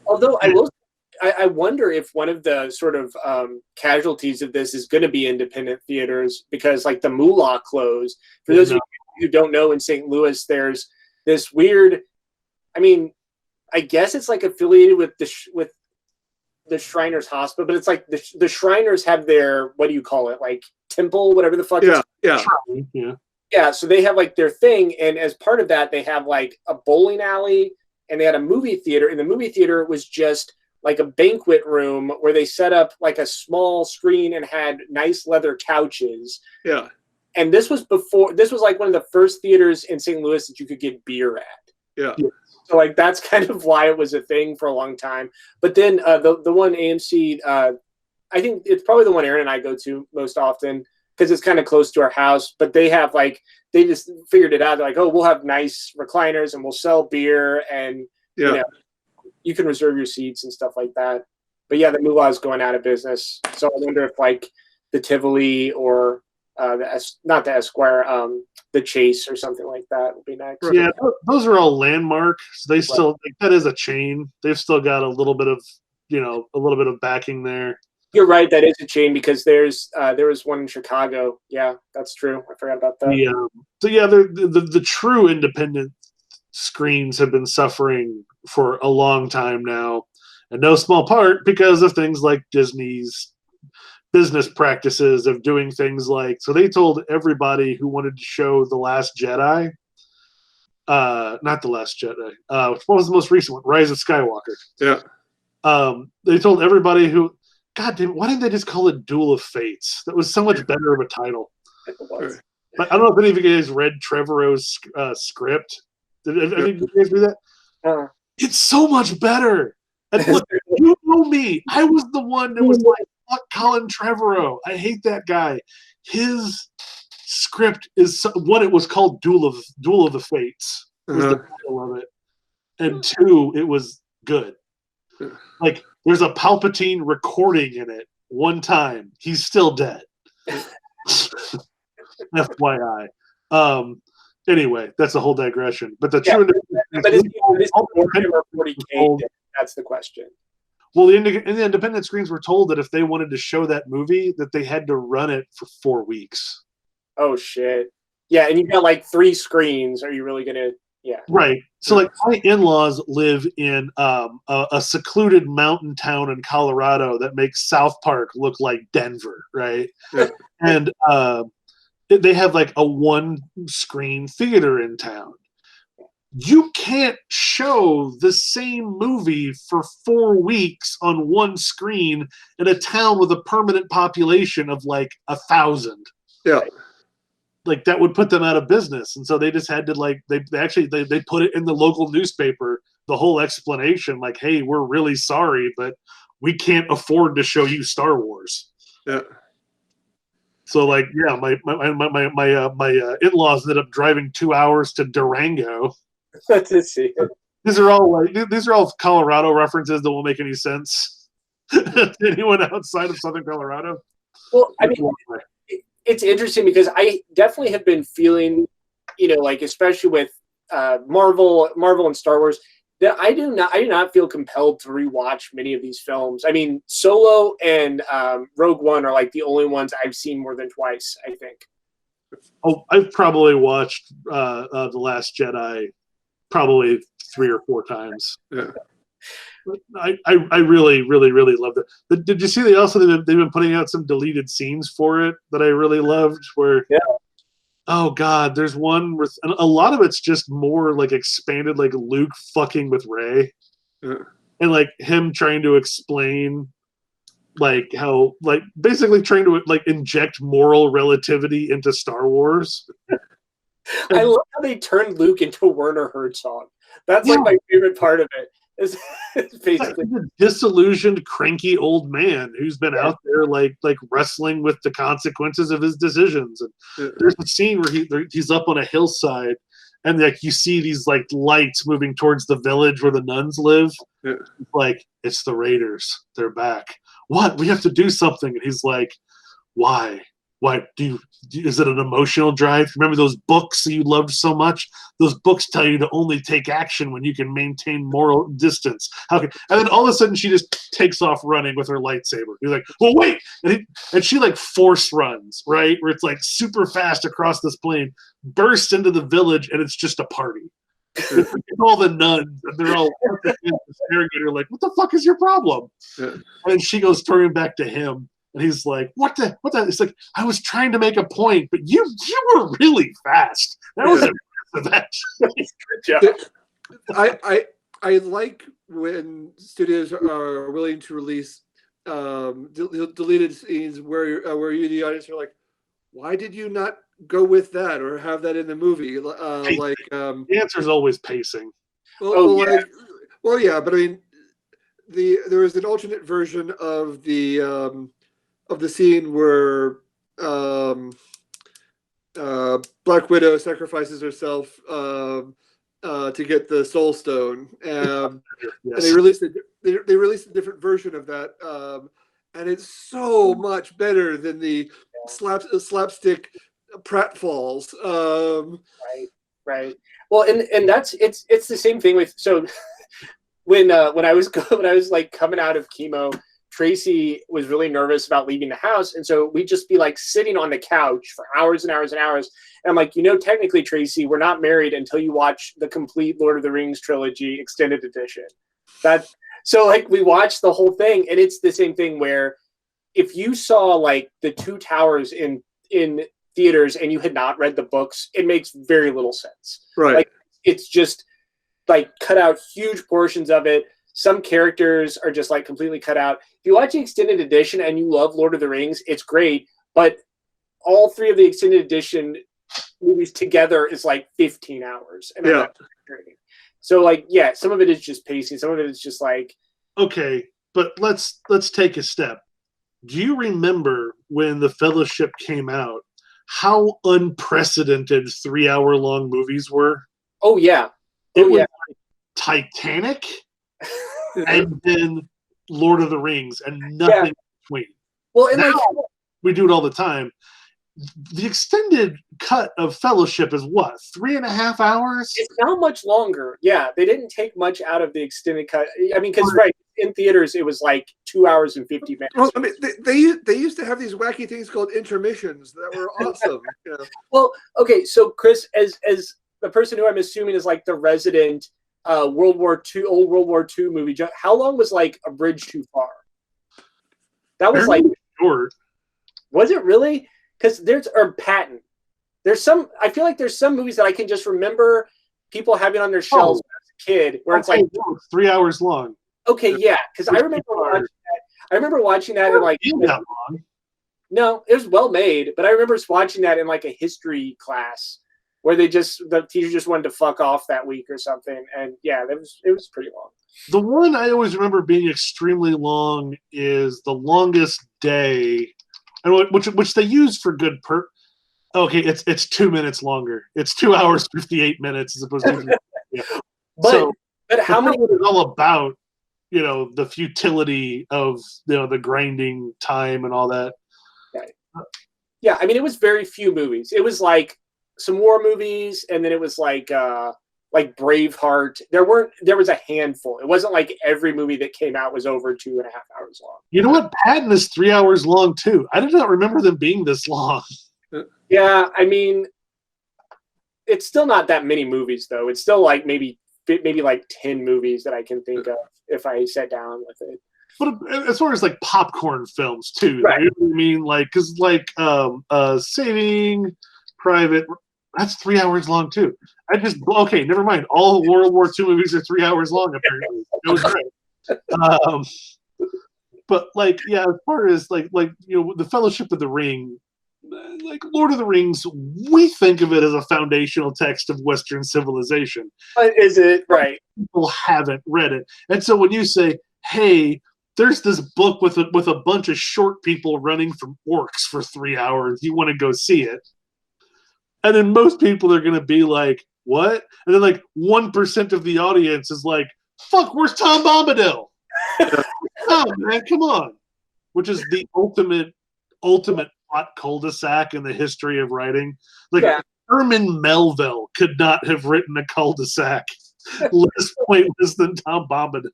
Although I wonder if one of the sort of casualties of this is going to be independent theaters, because like the Moolah closed. For those of you who don't know, in St. Louis, there's this weird. I mean, I guess it's like affiliated with the Shriners Hospital, but it's like the Shriners have their, what do you call it, like temple, whatever the fuck. Yeah, so they have like their thing, and as part of that, they have like a bowling alley, and they had a movie theater, and the movie theater was just like a banquet room where they set up like a small screen and had nice leather couches. Yeah. And this was like one of the first theaters in St. Louis that you could get beer at. Yeah. So like that's kind of why it was a thing for a long time. But then the one AMC, I think it's probably the one Aaron and I go to most often, because it's kind of close to our house. But they just figured it out. They're like, oh, we'll have nice recliners and we'll sell beer, and you can reserve your seats and stuff like that. But yeah, the Moolah is going out of business. So I wonder if like the Tivoli or not the Esquire, the Chase or something like that would be next. Yeah, those are all landmarks. They still that is a chain. They've still got a little bit of backing there. You're right. That is a chain because there was one in Chicago. Yeah, that's true. I forgot about that. The true independent screens have been suffering for a long time now, in no small part because of things like Disney's business practices of doing things like, so they told everybody who wanted to show The Last Jedi, not The Last Jedi, what was the most recent one? Rise of Skywalker. Yeah. They told everybody who, God damn, why didn't they just call it Duel of Fates? That was so much better of a title. But I don't know if any of you guys read Trevorrow's script. Did you guys read that? It's so much better. And look, you know me. I was the one that was like, fuck Colin Trevorrow. I hate that guy. His script is one. It was called Duel of the Fates. Was the title of it, and 2, it was good. Like there's a Palpatine recording in it. One time, he's still dead. FYI. Anyway, that's a whole digression. But the true, but is 40K? That's the question. Well, the independent screens were told that if they wanted to show that movie, that they had to run it for 4 weeks. Oh shit! Yeah, and you've got like 3 screens. Are you really gonna? Yeah. Right. So, like, my in-laws live in a secluded mountain town in Colorado that makes South Park look like Denver, right? Yeah. And they have like a 1-screen theater in town. You can't show the same movie for 4 weeks on 1 screen in a town with a permanent population of like 1,000. Yeah. Like that would put them out of business. And so they just had to they put it in the local newspaper, the whole explanation, like, hey, we're really sorry, but we can't afford to show you Star Wars. Yeah. So my in-laws ended up driving 2 hours to Durango. To see it. These are all Colorado references that won't make any sense to anyone outside of Southern Colorado. Well, I mean, it's interesting because I definitely have been feeling, like especially with Marvel and Star Wars, that I do not feel compelled to rewatch many of these films. I mean, Solo and Rogue One are like the only ones I've seen more than twice, I think. Oh, I've probably watched The Last Jedi probably 3 or 4 times. Yeah. I really, really, really loved it. Did you see they've been putting out some deleted scenes for it that I really loved? Where oh god, there's one with, and a lot of it's just more like expanded, like Luke fucking with Rey, and like him trying to explain like how like basically trying to like inject moral relativity into Star Wars. I love how they turned Luke into Werner Herzog. That's like my favorite part of it. It's basically like a disillusioned, cranky old man who's been out there like wrestling with the consequences of his decisions. And there's a scene where he's up on a hillside, and like you see these like lights moving towards the village where the nuns live. Yeah. Like, it's the Raiders. They're back. What? We have to do something. And he's like, why? Why is it an emotional drive? Remember those books that you loved so much? Those books tell you to only take action when you can maintain moral distance. And then all of a sudden she just takes off running with her lightsaber. He's like, well, wait. And she like force runs, right? Where it's like super fast across this plain, bursts into the village, and it's just a party. It's all the nuns, and they're all staring at her like, what the fuck is your problem? Yeah. And she goes turning back to him. And he's like, what the? It's like, I was trying to make a point, but you were really fast. That was impressive, actually. Good job. I like when studios are willing to release deleted scenes where you, the audience, are like, why did you not go with that or have that in the movie? The answer is always pacing. Well, yeah, but I mean, there was an alternate version of the scene where Black Widow sacrifices herself to get the Soul Stone, and they released a different version of that, and it's so much better than the slapstick pratfalls. Right. Well, and that's it's the same thing with when I was like coming out of chemo, Tracy was really nervous about leaving the house, and so we'd just be like sitting on the couch for hours and hours and hours. And I'm like, technically, Tracy, we're not married until you watch the complete Lord of the Rings trilogy extended edition. So like we watched the whole thing, and it's the same thing where if you saw like the Two Towers in theaters and you had not read the books, it makes very little sense. Right. Like it's just like cut out huge portions of it. Some characters are just like completely cut out. If you watch the extended edition and you love Lord of the Rings, it's great. But all three of the extended edition movies together is like 15 hours. And yeah. So like, yeah, some of it is just pacing. Some of it is just like. Okay, but let's take a step. Do you remember when The Fellowship came out, how unprecedented 3-hour-long movies were? Oh, yeah. It was like Titanic and then Lord of the Rings and nothing in between. Well, and now, we do it all the time. The extended cut of Fellowship is what, 3.5 hours? It's not much longer. Yeah, they didn't take much out of the extended cut. I mean, because in theaters it was like 2 hours and 50 minutes. Well, I mean, they used to have these wacky things called intermissions that were awesome. Yeah. Well, okay, so Chris, as the person who I'm assuming is like the resident old World War II movie, how long was like A Bridge Too Far? That was like short. Was it really? Because Patton. I feel like there's some movies that I can just remember people having on their shelves as a kid, where it's like 3 hours long. Okay, yeah, because I remember watching that. I remember watching that in like that long. No, it was well made, but I remember watching that in like a history class where the teacher just wanted to fuck off that week or something, and yeah, it was pretty long. The one I always remember being extremely long is The Longest Day, and which they use for good Okay, it's 2 minutes longer. It's 2 hours 58 minutes as opposed to. Yeah. But how many? It's all about the futility of the grinding time and all that. Right. Yeah, I mean, it was very few movies. It was like some war movies, and then it was like Braveheart. There was a handful. It wasn't like every movie that came out was over 2.5 hours long. You know what? Patton is 3 hours long too. I did not remember them being this long. Yeah, I mean, it's still not that many movies though. It's still like maybe like 10 movies that I can think of if I sat down with it. But as far as like popcorn films too, right? You know what I mean, like because like Saving Private, that's 3 hours long too. Never mind. All World War II movies are 3 hours long. Apparently, it was great. But like, yeah, as far as like the Fellowship of the Ring, like Lord of the Rings, we think of it as a foundational text of Western civilization. But is it right? People haven't read it, and so when you say, "Hey, there's this book with a bunch of short people running from orcs for 3 hours. You want to go see it?" And then most people are going to be like, "What?" And then like 1% of the audience is like, "Fuck, where's Tom Bombadil?" Oh man, come on! Which is the ultimate plot cul-de-sac in the history of writing. Like Herman Melville could not have written a cul-de-sac less pointless than Tom Bombadil.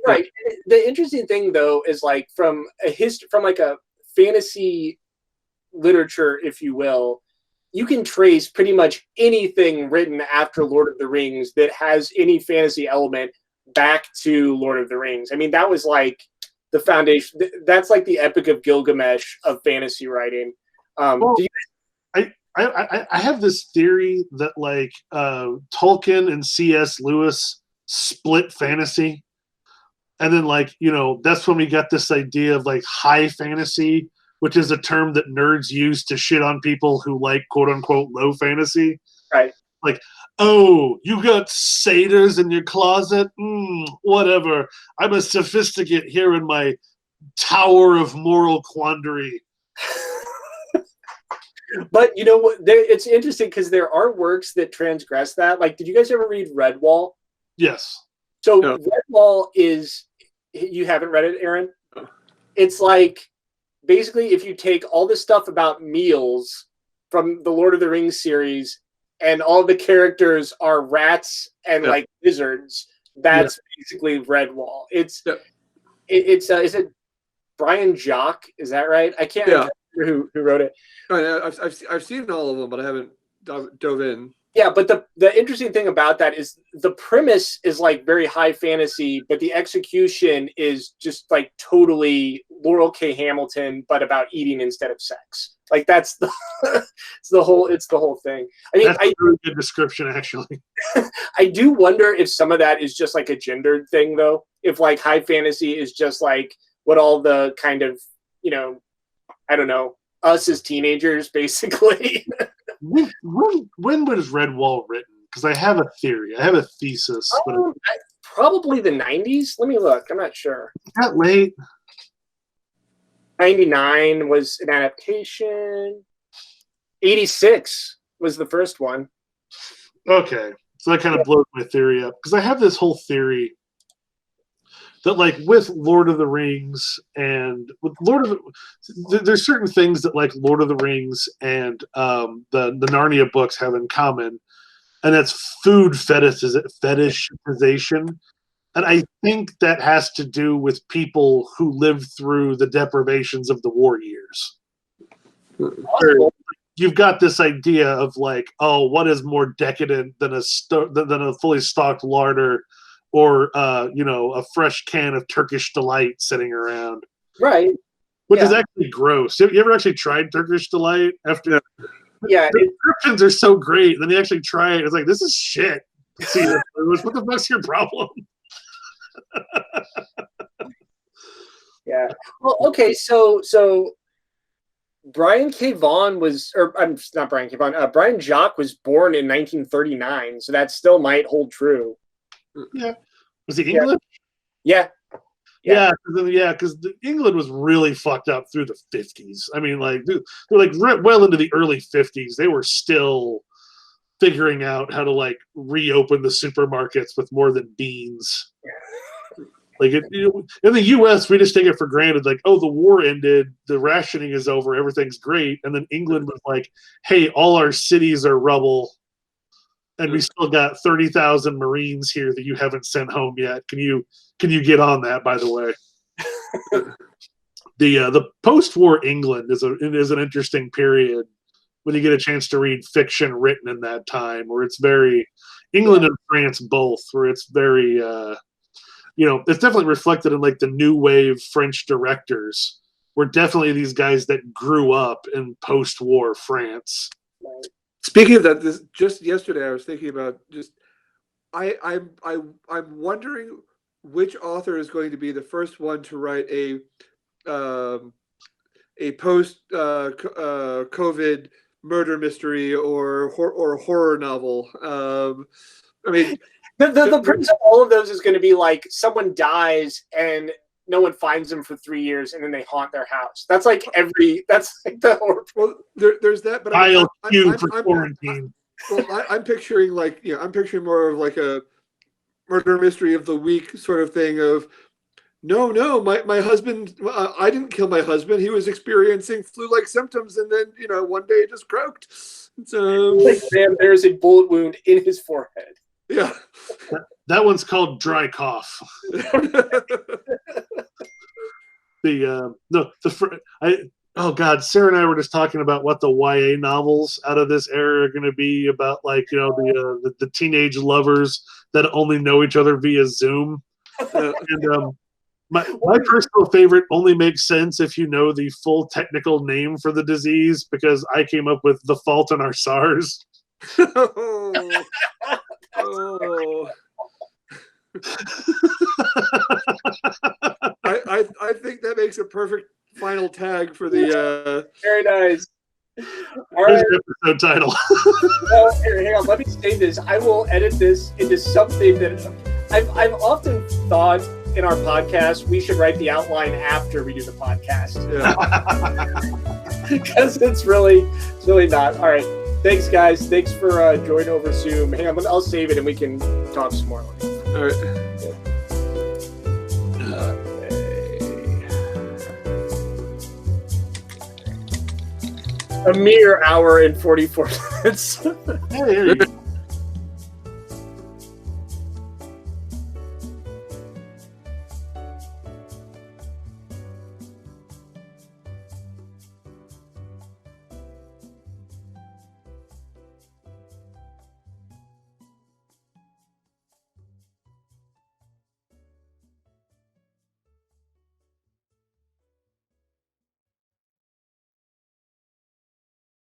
Right. The interesting thing though is like from like a fantasy literature, if you will, you can trace pretty much anything written after Lord of the Rings that has any fantasy element back to Lord of the Rings. I mean, that was like the foundation. That's like the Epic of Gilgamesh of fantasy writing. I have this theory that like Tolkien and C.S. Lewis split fantasy, and then like that's when we got this idea of like high fantasy, which is a term that nerds use to shit on people who like quote unquote low fantasy. Right. Like, oh, you got satyrs in your closet? Whatever. I'm a sophisticate here in my tower of moral quandary. But you know what? It's interesting because there are works that transgress that. Like, did you guys ever read Redwall? Yes. So Redwall is, you haven't read it, Aaron? Oh. It's like basically if you take all the stuff about meals from the Lord of the Rings series and all the characters are rats and like lizards, that's basically Redwall. It's is it Brian Jock? Is that right? I can't remember who wrote it. I've seen all of them, but I haven't dove in. Yeah, but the interesting thing about that is the premise is like very high fantasy, but the execution is just like totally Laurel K. Hamilton, but about eating instead of sex. Like that's it's the whole thing. I mean, that's a really good description, actually. I do wonder if some of that is just like a gendered thing, though. If like high fantasy is just like what all the kind of, you know, I don't know, us as teenagers, basically. When was Redwall written? Because I have a theory. I have a thesis. Probably the 90s. Let me look. I'm not sure. That late? 99 was an adaptation. 86 was the first one. Okay. So that kind of blows my theory up. Because I have this whole theory that, like, with Lord of the Rings and with there's certain things that, like, Lord of the Rings and the Narnia books have in common, and that's food fetishization. And I think that has to do with people who lived through the deprivations of the war years. You've got this idea of, like, oh, what is more decadent than a fully stocked larder, or you know, a fresh can of Turkish Delight sitting around, right? Which is actually gross. Have you ever actually tried Turkish Delight? After the descriptions are so great, then you actually try it. It's like, this is shit. See, what the fuck's your problem? Yeah. Well, okay. So Brian K. Vaughan was, or I'm not Brian K. Vaughan. Brian Jock was born in 1939, so that still might hold true. Yeah. Was he English? Yeah. Because England was really fucked up through the 50s. I mean, like, they're like well into the early 50s. They were still figuring out how to, like, reopen the supermarkets with more than beans. Like, in the U.S., we just take it for granted, like, oh, the war ended, the rationing is over, everything's great. And then England was like, hey, all our cities are rubble, and we still got 30,000 Marines here that you haven't sent home yet. Can you get on that, by the way? The post-war England is an interesting period when you get a chance to read fiction written in that time, where it's very England and France both, where it's very it's definitely reflected in, like, the new wave French directors, were definitely these guys that grew up in post-war France. Speaking of that, just yesterday I was thinking about I'm wondering which author is going to be the first one to write a post COVID murder mystery or horror novel. I mean, the premise of all of those is going to be like someone dies and no one finds them for 3 years, and then they haunt their house. That's like the horror. Well, there's that, but I'm quarantine. I'm picturing, like, I'm picturing more of like a murder mystery of the week sort of thing. Of no, my husband, I didn't kill my husband. He was experiencing flu-like symptoms, and then one day it just croaked. So, man, there's a bullet wound in his forehead. Yeah. That one's called dry cough. Oh God, Sarah and I were just talking about what the YA novels out of this era are going to be about, like, the teenage lovers that only know each other via Zoom. And my personal favorite only makes sense if you know the full technical name for the disease, because I came up with The Fault in Our Stars. Oh. I think that makes a perfect final tag for the very nice. All right. Episode title. Hang on, let me say this. I will edit this into something that I've often thought in our podcast we should write the outline after we do the podcast. Yeah. Because it's really not. All right. Thanks, guys. Thanks for joining over Zoom. Hang on, I'll save it and we can talk some more. All right. A mere hour and 44 minutes. Hey, there you go.